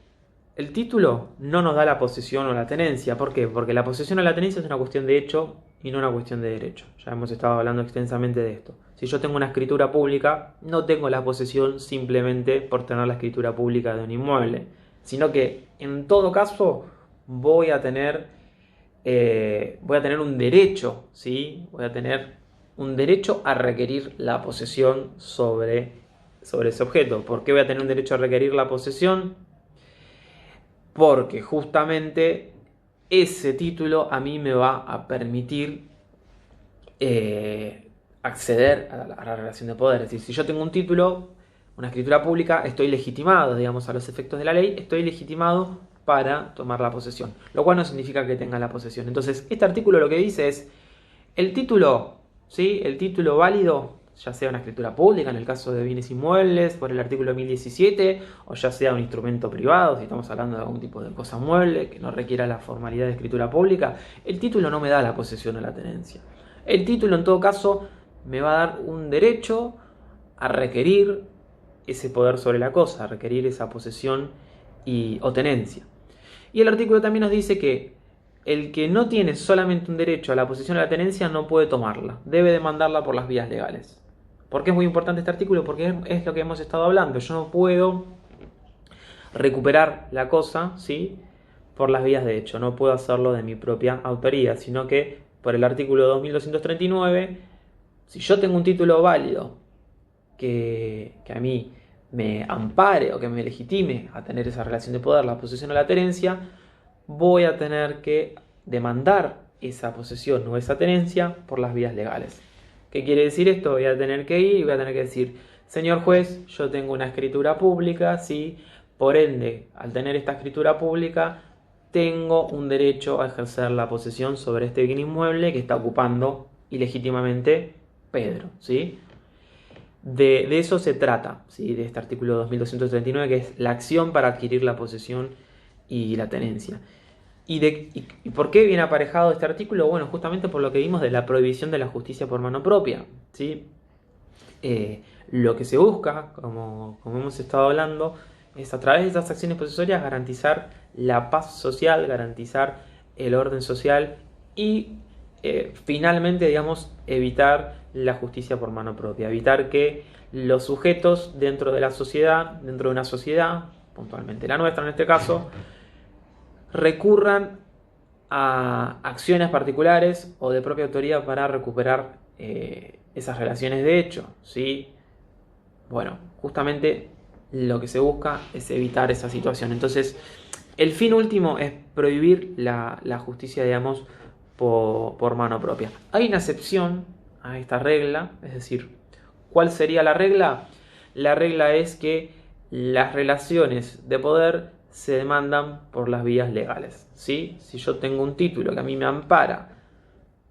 el título no nos da la posesión o la tenencia. ¿Por qué? Porque la posesión o la tenencia es una cuestión de hecho y no una cuestión de derecho. Ya hemos estado hablando extensamente de esto. Si yo tengo una escritura pública, no tengo la posesión simplemente por tener la escritura pública de un inmueble, sino que en todo caso voy a tener un derecho, ¿sí? Voy a tener un derecho a requerir la posesión sobre ese objeto. ¿Por qué voy a tener un derecho a requerir la posesión? Porque justamente ese título a mí me va a permitir acceder a la relación de poder. Es decir, si yo tengo un título, una escritura pública, estoy legitimado, digamos, a los efectos de la ley, estoy legitimado para tomar la posesión, lo cual no significa que tenga la posesión. Entonces, este artículo lo que dice es, el título, ¿sí? El título válido, ya sea una escritura pública, en el caso de bienes inmuebles, por el artículo 1017, o ya sea un instrumento privado, si estamos hablando de algún tipo de cosa mueble, que no requiera la formalidad de escritura pública, el título no me da la posesión o la tenencia. El título, en todo caso, me va a dar un derecho a requerir ese poder sobre la cosa, a requerir esa posesión o tenencia. Y el artículo también nos dice que el que no tiene solamente un derecho a la posesión o la tenencia no puede tomarla, debe demandarla por las vías legales. ¿Por qué es muy importante este artículo? Porque es lo que hemos estado hablando. Yo no puedo recuperar la cosa, ¿sí?, por las vías de hecho. No puedo hacerlo de mi propia autoría, sino que por el artículo 2239, si yo tengo un título válido que a mí me ampare o que me legitime a tener esa relación de poder, la posesión o la tenencia, voy a tener que demandar esa posesión o esa tenencia por las vías legales. ¿Qué quiere decir esto? Voy a tener que ir y voy a tener que decir, señor juez, yo tengo una escritura pública, ¿sí? Por ende, al tener esta escritura pública, tengo un derecho a ejercer la posesión sobre este bien inmueble que está ocupando ilegítimamente Pedro, ¿sí? De eso se trata, ¿sí?, de este artículo 2239, que es la acción para adquirir la posesión y la tenencia. ¿Y por qué viene aparejado este artículo? Bueno, justamente por lo que vimos de la prohibición de la justicia por mano propia, ¿sí? Lo que se busca, como hemos estado hablando, es a través de estas acciones posesorias garantizar la paz social, garantizar el orden social y finalmente, digamos, evitar la justicia por mano propia, evitar que los sujetos dentro de la sociedad, dentro de una sociedad, puntualmente la nuestra en este caso, recurran a acciones particulares o de propia autoría para recuperar esas relaciones de hecho, ¿sí? Bueno, justamente lo que se busca es evitar esa situación. Entonces, el fin último es prohibir la justicia, digamos, por mano propia. Hay una excepción a esta regla, es decir, ¿cuál sería la regla? La regla es que las relaciones de poder se demandan por las vías legales, ¿sí? Si yo tengo un título que a mí me ampara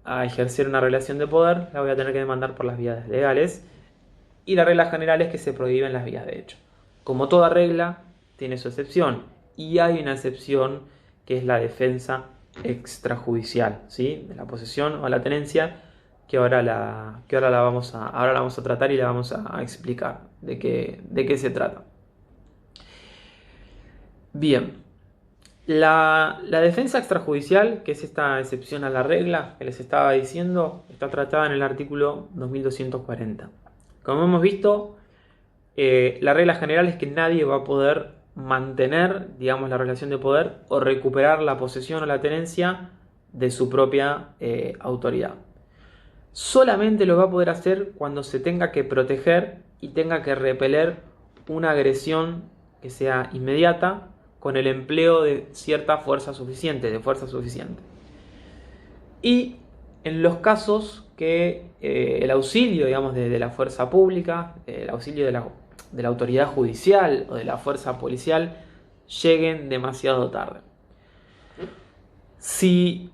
a ejercer una relación de poder, la voy a tener que demandar por las vías legales, y la regla general es que se prohíben las vías de hecho. Como toda regla, tiene su excepción, y hay una excepción que es la defensa extrajudicial, ¿sí?, de la posesión o la tenencia, que ahora la vamos a tratar y la vamos a explicar de qué se trata. Bien, la defensa extrajudicial, que es esta excepción a la regla que les estaba diciendo, está tratada en el artículo 2240. Como hemos visto, la regla general es que nadie va a poder mantener, digamos, la relación de poder o recuperar la posesión o la tenencia de su propia autoridad. Solamente lo va a poder hacer cuando se tenga que proteger y tenga que repeler una agresión que sea inmediata con el empleo de cierta fuerza suficiente, de fuerza suficiente. Y en los casos que el auxilio, digamos, de la fuerza pública, el auxilio de la autoridad judicial o de la fuerza policial lleguen demasiado tarde. Si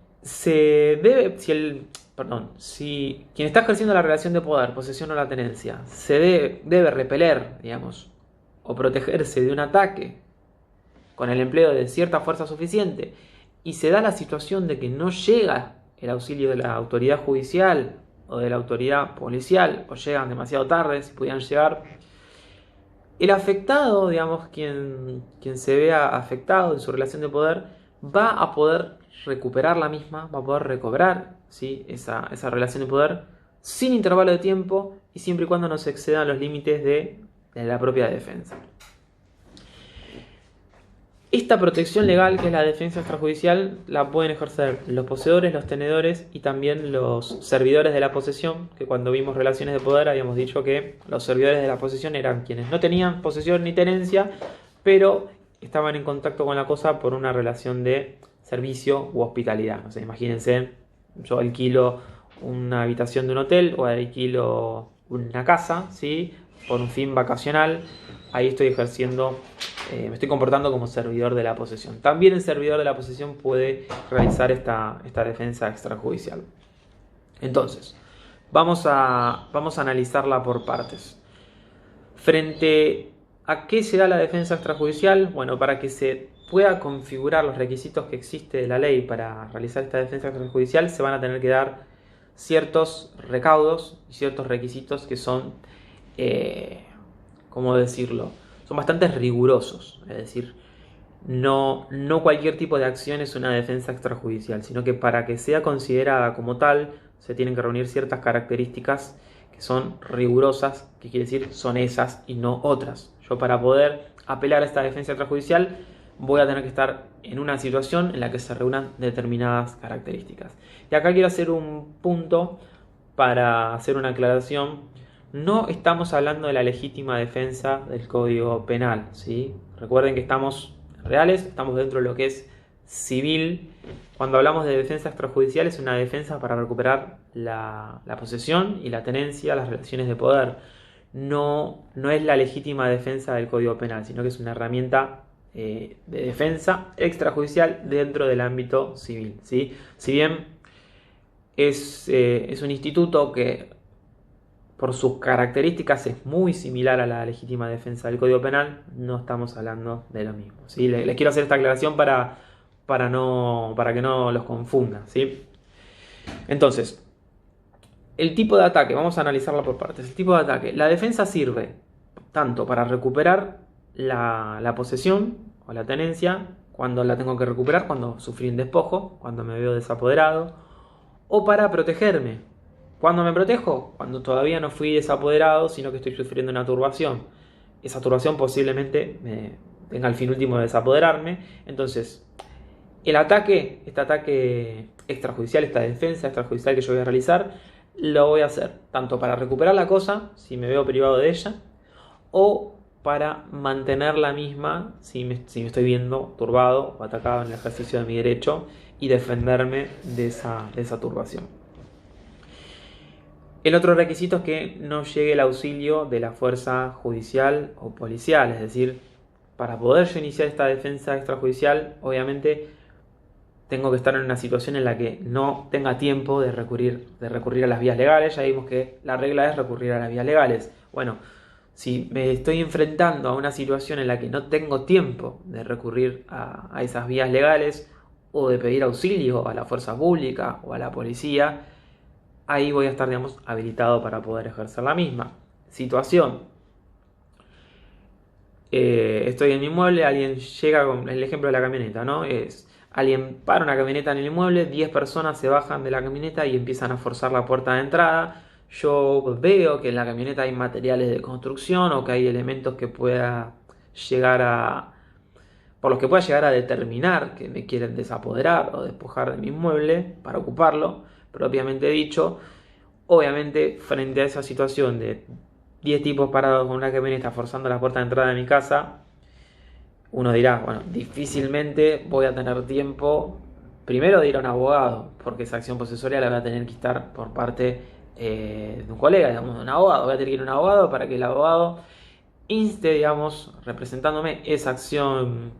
quien está ejerciendo la relación de poder, posesión o la tenencia, debe repeler, digamos, o protegerse de un ataque con el empleo de cierta fuerza suficiente, y se da la situación de que no llega el auxilio de la autoridad judicial o de la autoridad policial, o llegan demasiado tarde, si pudieran llegar, el afectado, digamos, quien se vea afectado en su relación de poder, va a poder recuperar la misma, va a poder recobrar, ¿sí?, esa relación de poder sin intervalo de tiempo y siempre y cuando no se excedan los límites de la propia defensa. Esta protección legal, que es la defensa extrajudicial, la pueden ejercer los poseedores, los tenedores y también los servidores de la posesión, que cuando vimos relaciones de poder habíamos dicho que los servidores de la posesión eran quienes no tenían posesión ni tenencia, pero estaban en contacto con la cosa por una relación de servicio u hospitalidad. O sea, imagínense, yo alquilo una habitación de un hotel o alquilo una casa, ¿sí?, por un fin vacacional. Ahí estoy ejerciendo, me estoy comportando como servidor de la posesión. También el servidor de la posesión puede realizar esta defensa extrajudicial. Entonces, vamos a analizarla por partes. Frente a qué se da la defensa extrajudicial, bueno, para que se pueda configurar los requisitos que existe de la ley para realizar esta defensa extrajudicial, se van a tener que dar ciertos recaudos y ciertos requisitos que son, ¿cómo decirlo?, son bastante rigurosos. Es decir, no cualquier tipo de acción es una defensa extrajudicial, sino que para que sea considerada como tal, se tienen que reunir ciertas características que son rigurosas, que quiere decir son esas y no otras. Yo, para poder apelar a esta defensa extrajudicial, voy a tener que estar en una situación en la que se reúnan determinadas características. Y acá quiero hacer un punto para hacer una aclaración. No estamos hablando de la legítima defensa del Código Penal, ¿sí? Recuerden que estamos reales, estamos dentro de lo que es civil. Cuando hablamos de defensa extrajudicial, es una defensa para recuperar la posesión y la tenencia, las relaciones de poder. No es la legítima defensa del Código Penal, sino que es una herramienta de defensa extrajudicial dentro del ámbito civil, ¿sí? Si bien es un instituto que por sus características es muy similar a la legítima defensa del Código Penal, no estamos hablando de lo mismo, ¿sí? Les quiero hacer esta aclaración para que no los confunda, ¿sí? Entonces, el tipo de ataque, vamos a analizarla por partes. El tipo de ataque, la defensa sirve tanto para recuperar la posesión o la tenencia, cuando la tengo que recuperar, cuando sufrí un despojo, cuando me veo desapoderado, o para protegerme. ¿Cuándo me protejo? Cuando todavía no fui desapoderado, sino que estoy sufriendo una turbación. Esa turbación posiblemente me tenga el fin último de desapoderarme. Entonces, este ataque extrajudicial, esta defensa extrajudicial que yo voy a realizar, lo voy a hacer tanto para recuperar la cosa, si me veo privado de ella, o para mantener la misma, si me estoy viendo turbado o atacado en el ejercicio de mi derecho, y defenderme de esa turbación. El otro requisito es que no llegue el auxilio de la fuerza judicial o policial, es decir, para poder yo iniciar esta defensa extrajudicial, obviamente tengo que estar en una situación en la que no tenga tiempo de recurrir a las vías legales. Ya vimos que la regla es recurrir a las vías legales. Bueno, si me estoy enfrentando a una situación en la que no tengo tiempo de recurrir a esas vías legales o de pedir auxilio a la fuerza pública o a la policía, ahí voy a estar, digamos, habilitado para poder ejercer la misma. Situación. Estoy en mi inmueble, alguien llega, con el ejemplo de la camioneta, ¿no? Alguien para una camioneta en el inmueble, 10 personas se bajan de la camioneta y empiezan a forzar la puerta de entrada. Yo veo que en la camioneta hay materiales de construcción o que hay elementos que por los que pueda llegar a determinar que me quieren desapoderar o despojar de mi inmueble para ocuparlo, propiamente dicho. Obviamente, frente a esa situación de 10 tipos parados con una camioneta forzando la puerta de entrada de mi casa, Uno dirá, bueno, difícilmente voy a tener tiempo primero de ir a un abogado, porque esa acción posesoria la voy a tener que estar por parte de un colega, digamos, de un abogado. Voy a tener que ir a un abogado para que el abogado inste, digamos, representándome esa acción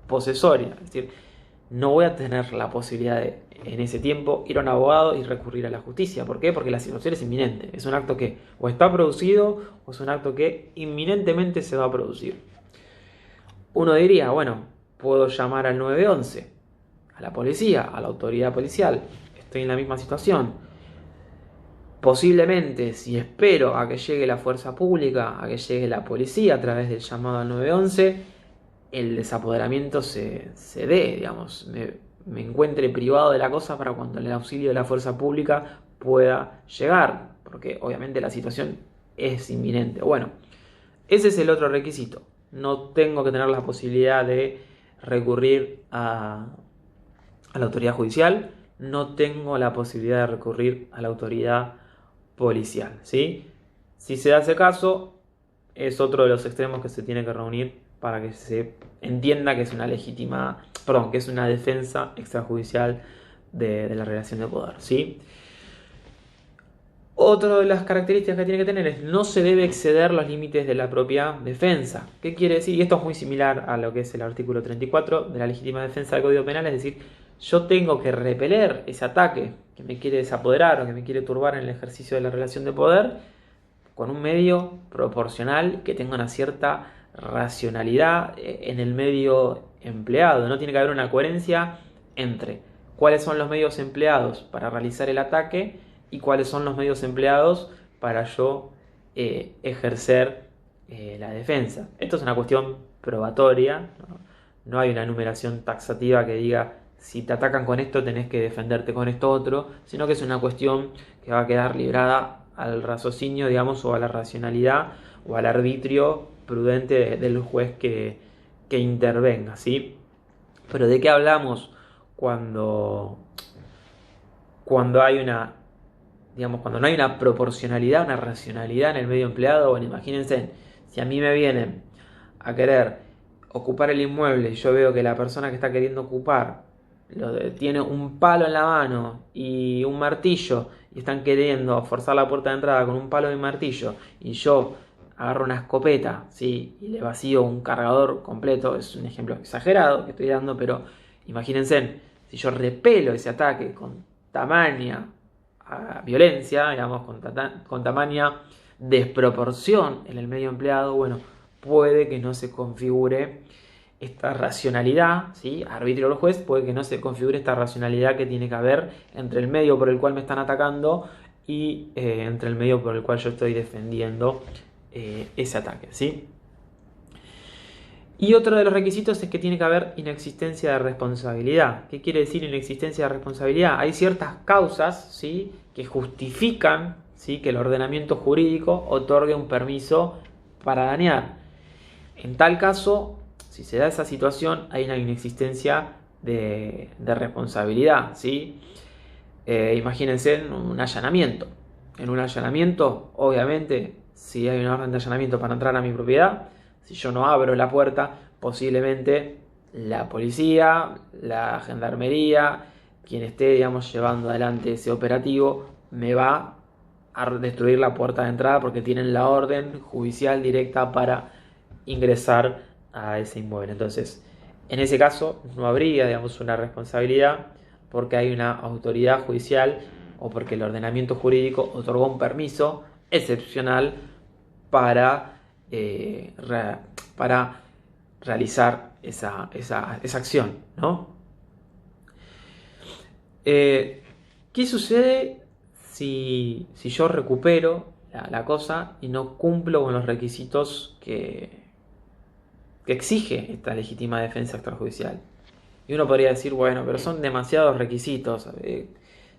posesoria. Es decir, no voy a tener la posibilidad de, en ese tiempo, ir a un abogado y recurrir a la justicia. ¿Por qué? Porque la situación es inminente. Es un acto que o está producido o es un acto que inminentemente se va a producir. Uno diría, bueno, puedo llamar al 911, a la policía, a la autoridad policial. Estoy en la misma situación. Posiblemente, si espero a que llegue la fuerza pública, a que llegue la policía a través del llamado al 911, el desapoderamiento se dé, digamos, me encuentre privado de la cosa para cuando el auxilio de la fuerza pública pueda llegar, porque obviamente la situación es inminente. Bueno, ese es el otro requisito. No tengo que tener la posibilidad de recurrir a la autoridad judicial, no tengo la posibilidad de recurrir a la autoridad policial, ¿sí? Si se da ese caso, es otro de los extremos que se tiene que reunir para que se entienda que es una que es una defensa extrajudicial de la relación de poder, ¿sí? Otra de las características que tiene que tener es no se debe exceder los límites de la propia defensa. ¿Qué quiere decir? Y esto es muy similar a lo que es el artículo 34 de la legítima defensa del Código Penal, es decir, yo tengo que repeler ese ataque que me quiere desapoderar o que me quiere turbar en el ejercicio de la relación de poder con un medio proporcional que tenga una cierta racionalidad en el medio empleado. No tiene que haber una coherencia entre cuáles son los medios empleados para realizar el ataque y cuáles son los medios empleados para yo ejercer la defensa. Esto es una cuestión probatoria, ¿no? No hay una numeración taxativa que diga si te atacan con esto tenés que defenderte con esto otro, sino que es una cuestión que va a quedar librada al raciocinio, digamos, o a la racionalidad o al arbitrio prudente del juez que intervenga, ¿sí? Pero ¿de qué hablamos cuando hay cuando no hay una proporcionalidad, una racionalidad en el medio empleado? Bueno, imagínense, si a mí me vienen a querer ocupar el inmueble y yo veo que la persona que está queriendo ocupar tiene un palo en la mano y un martillo y están queriendo forzar la puerta de entrada con un palo y un martillo y yo agarro una escopeta, ¿sí? Y le vacío un cargador completo, es un ejemplo exagerado que estoy dando, pero imagínense, si yo repelo ese ataque con tamaña violencia, digamos, con tamaña desproporción en el medio empleado, bueno, puede que no se configure esta racionalidad, ¿sí? Arbitrio del juez, puede que no se configure esta racionalidad que tiene que haber entre el medio por el cual me están atacando y entre el medio por el cual yo estoy defendiendo ese ataque, ¿sí? Y otro de los requisitos es que tiene que haber inexistencia de responsabilidad. ¿Qué quiere decir inexistencia de responsabilidad? Hay ciertas causas, ¿sí?, que justifican, ¿sí?, que el ordenamiento jurídico otorgue un permiso para dañar. En tal caso, si se da esa situación, hay una inexistencia de responsabilidad, ¿sí? Imagínense un allanamiento. En un allanamiento, obviamente, si hay una orden de allanamiento para entrar a mi propiedad, si yo no abro la puerta, posiblemente la policía, la gendarmería, quien esté, digamos, llevando adelante ese operativo, me va a destruir la puerta de entrada porque tienen la orden judicial directa para ingresar a ese inmueble. Entonces, en ese caso, no habría, digamos, una responsabilidad porque hay una autoridad judicial o porque el ordenamiento jurídico otorgó un permiso excepcional para realizar esa acción, ¿no? ¿Qué sucede si yo recupero la cosa y no cumplo con los requisitos que exige esta legítima defensa extrajudicial? Y uno podría decir, bueno, pero son demasiados requisitos.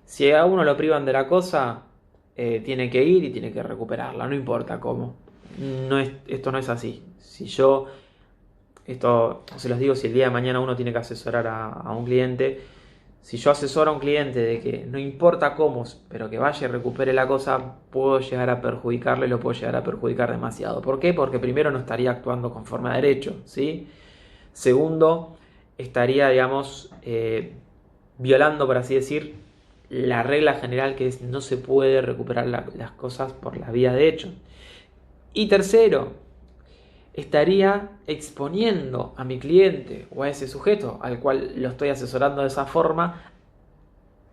Si a uno lo privan de la cosa, tiene que ir y tiene que recuperarla, no importa cómo. Esto no es así. Esto se los digo, si el día de mañana uno tiene que asesorar a un cliente, Si yo asesoro a un cliente de que no importa cómo, pero que vaya y recupere la cosa, puedo llegar a perjudicarle, lo puedo llegar a perjudicar demasiado. ¿Por qué? Porque primero no estaría actuando conforme a derecho, ¿sí? Segundo, estaría, digamos, violando, por así decir, la regla general que es no se puede recuperar las cosas por la vía de hecho. Y tercero, estaría exponiendo a mi cliente o a ese sujeto al cual lo estoy asesorando de esa forma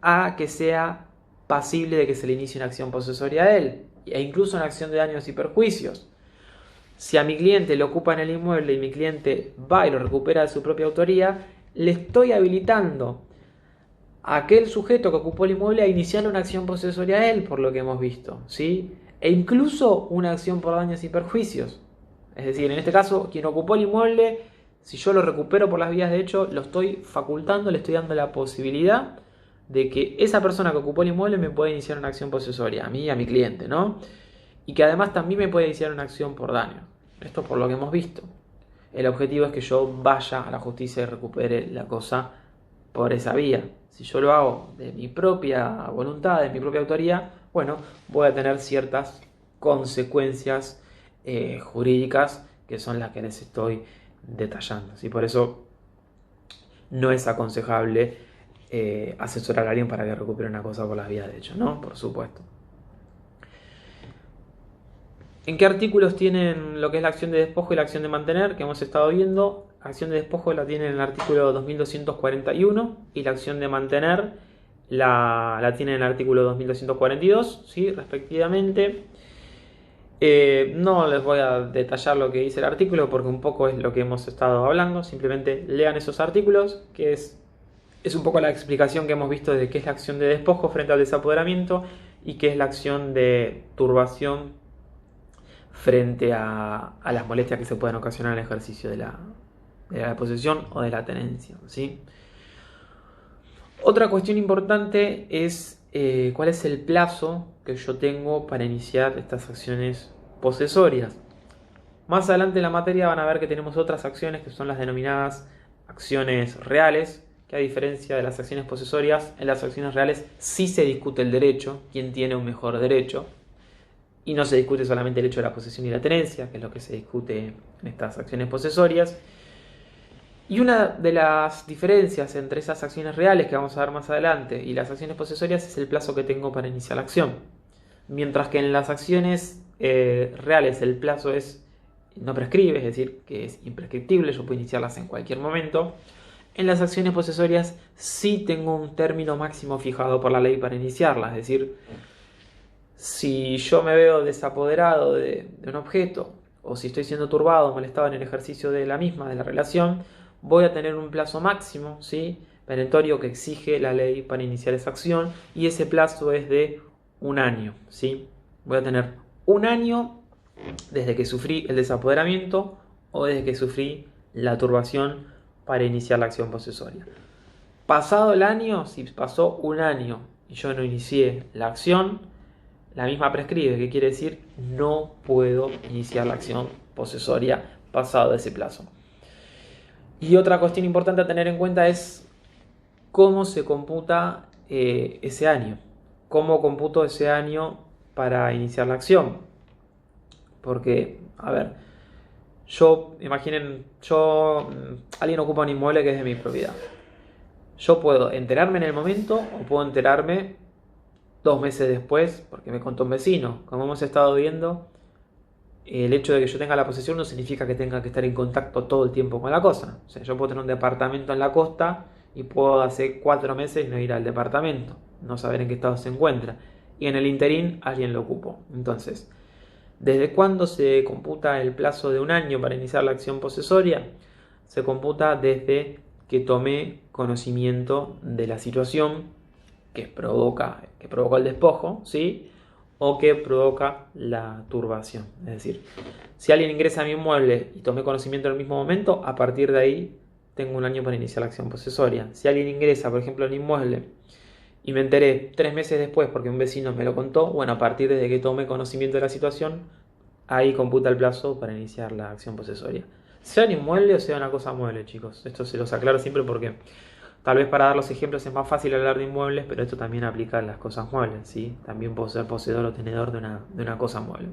a que sea pasible de que se le inicie una acción posesoria a él e incluso una acción de daños y perjuicios. Si a mi cliente le ocupan el inmueble y mi cliente va y lo recupera de su propia autoría, le estoy habilitando a aquel sujeto que ocupó el inmueble a iniciar una acción posesoria a él, por lo que hemos visto, ¿sí? E incluso una acción por daños y perjuicios. Es decir, en este caso, quien ocupó el inmueble, si yo lo recupero por las vías de hecho, lo estoy facultando, le estoy dando la posibilidad de que esa persona que ocupó el inmueble me pueda iniciar una acción posesoria, a mí y a mi cliente, ¿no? Y que además también me puede iniciar una acción por daño. Esto por lo que hemos visto. El objetivo es que yo vaya a la justicia y recupere la cosa por esa vía. Si yo lo hago de mi propia voluntad, de mi propia autoría, bueno, voy a tener ciertas consecuencias jurídicas que son las que les estoy detallando. ¿Sí? Por eso no es aconsejable asesorar a alguien para que recupere una cosa por las vías de hecho, ¿no? Por supuesto. ¿En qué artículos tienen lo que es la acción de despojo y la acción de mantener que hemos estado viendo? La acción de despojo la tienen en el artículo 2241 y la acción de mantener la tienen en el artículo 2242, ¿sí? Respectivamente. No les voy a detallar lo que dice el artículo porque un poco es lo que hemos estado hablando. Simplemente lean esos artículos, que es un poco la explicación que hemos visto de qué es la acción de despojo frente al desapoderamiento y qué es la acción de turbación frente a las molestias que se pueden ocasionar en el ejercicio de la posesión o de la tenencia, ¿sí? Otra cuestión importante es cuál es el plazo que yo tengo para iniciar estas acciones posesorias. Más adelante en la materia van a ver que tenemos otras acciones que son las denominadas acciones reales, que a diferencia de las acciones posesorias, en las acciones reales sí se discute el derecho, quién tiene un mejor derecho. Y no se discute solamente el hecho de la posesión y la tenencia, que es lo que se discute en estas acciones posesorias. Y una de las diferencias entre esas acciones reales que vamos a ver más adelante y las acciones posesorias es el plazo que tengo para iniciar la acción. Mientras que en las acciones reales el plazo no prescribe, es decir, que es imprescriptible, yo puedo iniciarlas en cualquier momento. En las acciones posesorias sí tengo un término máximo fijado por la ley para iniciarlas, es decir, si yo me veo desapoderado de un objeto o si estoy siendo turbado o molestado en el ejercicio de la misma, de la relación, voy a tener un plazo máximo, ¿sí? Perentorio que exige la ley para iniciar esa acción y ese plazo es de un año, ¿sí? Voy a tener un año desde que sufrí el desapoderamiento o desde que sufrí la turbación para iniciar la acción posesoria. Pasado el año, si pasó un año y yo no inicié la acción, la misma prescribe, que quiere decir no puedo iniciar la acción posesoria pasado ese plazo. Y otra cuestión importante a tener en cuenta es cómo se computa ese año. ¿Cómo computo ese año para iniciar la acción? Porque, a ver, alguien ocupa un inmueble que es de mi propiedad. Yo puedo enterarme en el momento o puedo enterarme 2 meses después, porque me contó un vecino. Como hemos estado viendo, el hecho de que yo tenga la posesión no significa que tenga que estar en contacto todo el tiempo con la cosa. O sea, yo puedo tener un departamento en la costa y puedo hace 4 meses no ir al departamento, no saber en qué estado se encuentra. Y en el interín alguien lo ocupó. Entonces, ¿desde cuándo se computa el plazo de un año para iniciar la acción posesoria? Se computa desde que tomé conocimiento de la situación que provocó el despojo, ¿sí? O que provoca la turbación. Es decir, si alguien ingresa a mi inmueble y tomé conocimiento en el mismo momento, a partir de ahí tengo un año para iniciar la acción posesoria. Si alguien ingresa, por ejemplo, al inmueble y me enteré 3 meses después porque un vecino me lo contó, bueno, a partir de que tomé conocimiento de la situación, ahí computa el plazo para iniciar la acción posesoria. Sea un inmueble o sea una cosa mueble, chicos. Esto se los aclaro siempre porque Tal vez para dar los ejemplos es más fácil hablar de inmuebles, pero esto también aplica a las cosas muebles, ¿sí? También puedo ser poseedor o tenedor de una cosa mueble.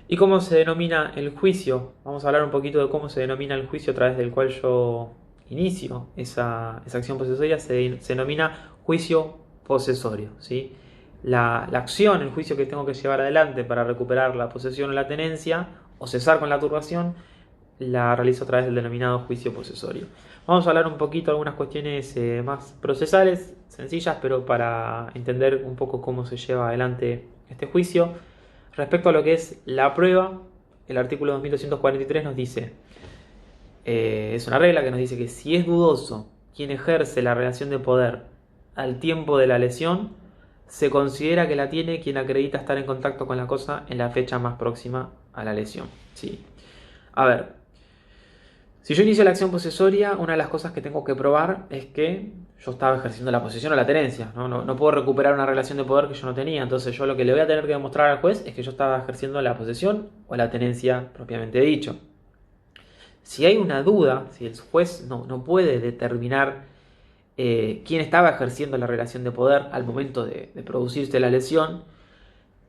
¿Y cómo se denomina el juicio? Vamos a hablar un poquito de cómo se denomina el juicio a través del cual yo inicio esa acción posesoria. Se denomina juicio posesorio, ¿sí? La acción, el juicio que tengo que llevar adelante para recuperar la posesión o la tenencia o cesar con la turbación, la realizo a través del denominado juicio posesorio. Vamos a hablar un poquito de algunas cuestiones más procesales, sencillas, pero para entender un poco cómo se lleva adelante este juicio. Respecto a lo que es la prueba, el artículo 2243 nos dice, es una regla que nos dice que si es dudoso quien ejerce la relación de poder al tiempo de la lesión, se considera que la tiene quien acredita estar en contacto con la cosa en la fecha más próxima a la lesión. ¿Sí? A ver, si yo inicio la acción posesoria, una de las cosas que tengo que probar es que yo estaba ejerciendo la posesión o la tenencia. No puedo recuperar una relación de poder que yo no tenía. Entonces yo lo que le voy a tener que demostrar al juez es que yo estaba ejerciendo la posesión o la tenencia propiamente dicho. Si hay una duda, si el juez no puede determinar quién estaba ejerciendo la relación de poder al momento de producirse la lesión,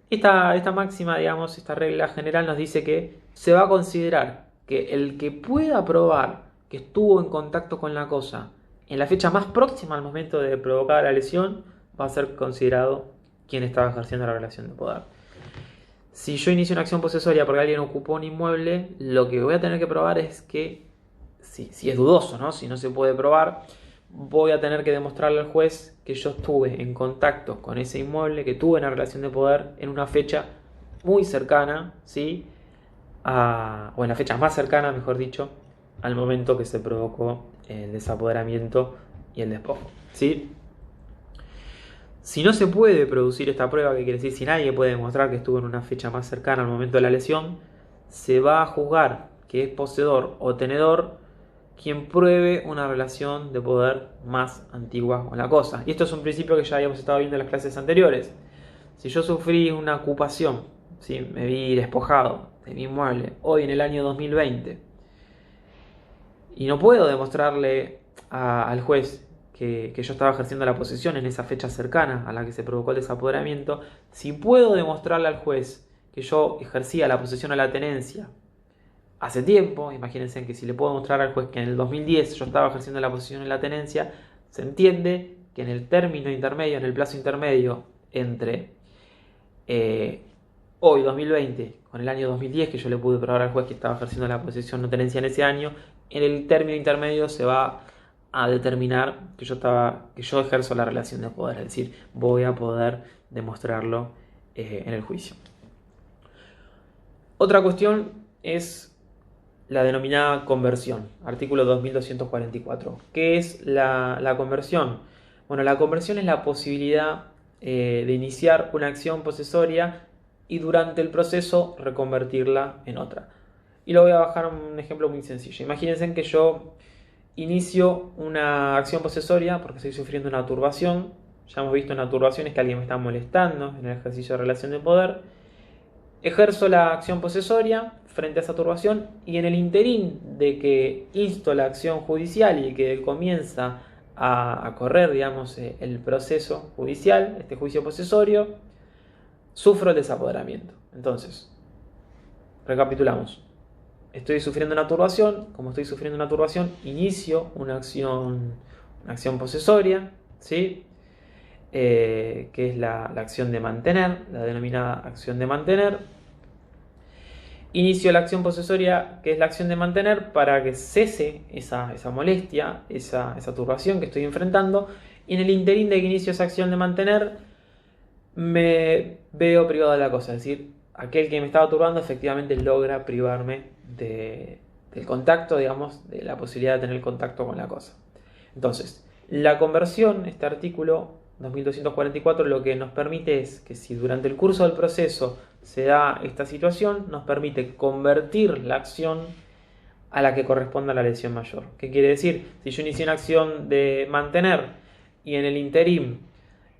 esta máxima, digamos, esta regla general nos dice que se va a considerar que el que pueda probar que estuvo en contacto con la cosa en la fecha más próxima al momento de provocar la lesión va a ser considerado quien estaba ejerciendo la relación de poder. Si yo inicio una acción posesoria porque alguien ocupó un inmueble, lo que voy a tener que probar es que, si es dudoso, ¿no? Si no se puede probar, voy a tener que demostrarle al juez que yo estuve en contacto con ese inmueble, que tuve una relación de poder en una fecha muy cercana, ¿sí? O en la fecha más cercana, mejor dicho, al momento que se provocó el desapoderamiento y el despojo, ¿sí? Si no se puede producir esta prueba, que quiere decir si nadie puede demostrar que estuvo en una fecha más cercana al momento de la lesión, se va a juzgar que es poseedor o tenedor quien pruebe una relación de poder más antigua con la cosa. Y esto es un principio que ya habíamos estado viendo en las clases anteriores. Si yo sufrí una ocupación, ¿sí? Me vi despojado de mi inmueble hoy en el año 2020 y no puedo demostrarle al juez que yo estaba ejerciendo la posesión en esa fecha cercana a la que se provocó el desapoderamiento, si puedo demostrarle al juez que yo ejercía la posesión o la tenencia hace tiempo, imagínense que si le puedo mostrar al juez que en el 2010 yo estaba ejerciendo la posesión y la tenencia, se entiende que en el término intermedio, en el plazo intermedio entre hoy 2020 con el año 2010, que yo le pude probar al juez que estaba ejerciendo la posesión o tenencia en ese año, en el término intermedio se va a determinar que yo ejerzo la relación de poder, es decir, voy a poder demostrarlo en el juicio. Otra cuestión es la denominada conversión, artículo 2244. ¿Qué es la conversión? Bueno, la conversión es la posibilidad de iniciar una acción posesoria y durante el proceso reconvertirla en otra. Y lo voy a bajar a un ejemplo muy sencillo. Imagínense que yo inicio una acción posesoria porque estoy sufriendo una turbación. Ya hemos visto una turbación es que alguien me está molestando en el ejercicio de relación de poder. Ejerzo la acción posesoria frente a esa turbación y en el interín de que insto la acción judicial y que comienza a correr, digamos, el proceso judicial, este juicio posesorio, sufro el desapoderamiento. Entonces, recapitulamos. Estoy sufriendo una turbación, como estoy sufriendo una turbación, inicio una acción posesoria, ¿sí? Que es la acción de mantener, la denominada acción de mantener. Inicio la acción posesoria, que es la acción de mantener, para que cese esa molestia, esa turbación que estoy enfrentando. Y en el interín de que inicio esa acción de mantener, me veo privado de la cosa. Es decir, aquel que me estaba turbando efectivamente logra privarme del contacto, digamos, de la posibilidad de tener contacto con la cosa. Entonces, la conversión, este artículo 2244, lo que nos permite es que si durante el curso del proceso se da esta situación, nos permite convertir la acción a la que corresponda la lesión mayor. ¿Qué quiere decir? Si yo inicié una acción de mantener y en el interín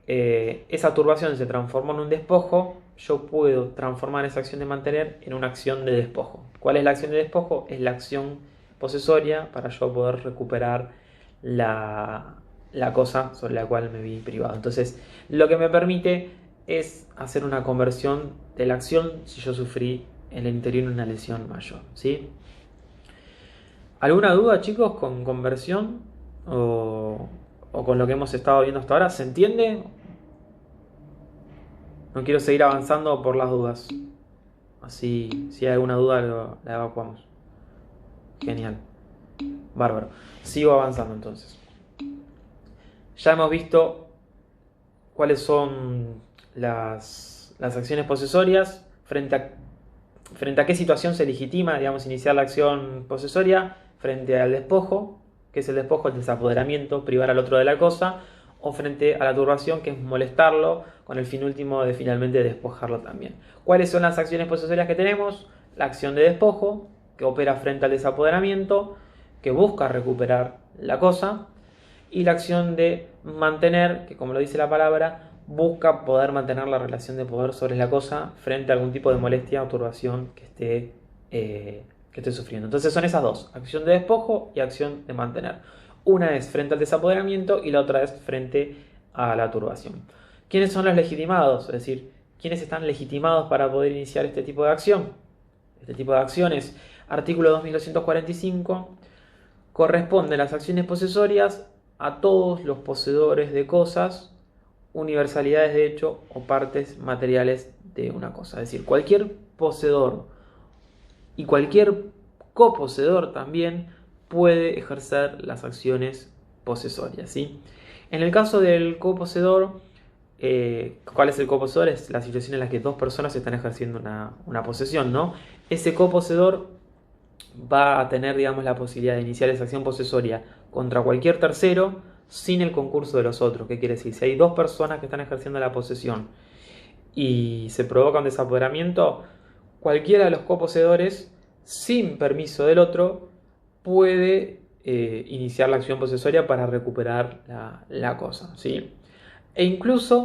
esa turbación se transformó en un despojo, yo puedo transformar esa acción de mantener en una acción de despojo. ¿Cuál es la acción de despojo? Es la acción posesoria para yo poder recuperar la cosa sobre la cual me vi privado. Entonces, lo que me permite es hacer una conversión de la acción si yo sufrí en el interior una lesión mayor, ¿sí? ¿Alguna duda, chicos, con conversión o con lo que hemos estado viendo hasta ahora? ¿Se entiende? No quiero seguir avanzando por las dudas. Así, si hay alguna duda, la evacuamos. Genial. Bárbaro. Sigo avanzando entonces. Ya hemos visto cuáles son las acciones posesorias, frente a qué situación se legitima, digamos, iniciar la acción posesoria, frente al despojo, que es el despojo, el desapoderamiento, privar al otro de la cosa, o frente a la turbación, que es molestarlo, con el fin último de finalmente despojarlo también. ¿Cuáles son las acciones posesorias que tenemos? La acción de despojo, que opera frente al desapoderamiento, que busca recuperar la cosa, y la acción de mantener, que como lo dice la palabra, busca poder mantener la relación de poder sobre la cosa frente a algún tipo de molestia o turbación que esté sufriendo. Entonces son esas dos, acción de despojo y acción de mantener. Una es frente al desapoderamiento y la otra es frente a la turbación. ¿Quiénes son los legitimados? Es decir, ¿quiénes están legitimados para poder iniciar este tipo de acción? Este tipo de acciones, artículo 2245, corresponden las acciones posesorias a todos los poseedores de cosas, universalidades de hecho o partes materiales de una cosa. Es decir, cualquier poseedor y cualquier coposeedor también puede ejercer las acciones posesorias, ¿sí? En el caso del coposeedor, ¿cuál es el coposeedor? Es la situación en la que dos personas están ejerciendo una posesión, ¿no? Ese coposeedor va a tener, digamos, la posibilidad de iniciar esa acción posesoria contra cualquier tercero sin el concurso de los otros. ¿Qué quiere decir? Si hay dos personas que están ejerciendo la posesión y se provoca un desapoderamiento, cualquiera de los coposeedores, sin permiso del otro, puede iniciar la acción posesoria para recuperar la cosa, ¿sí? E incluso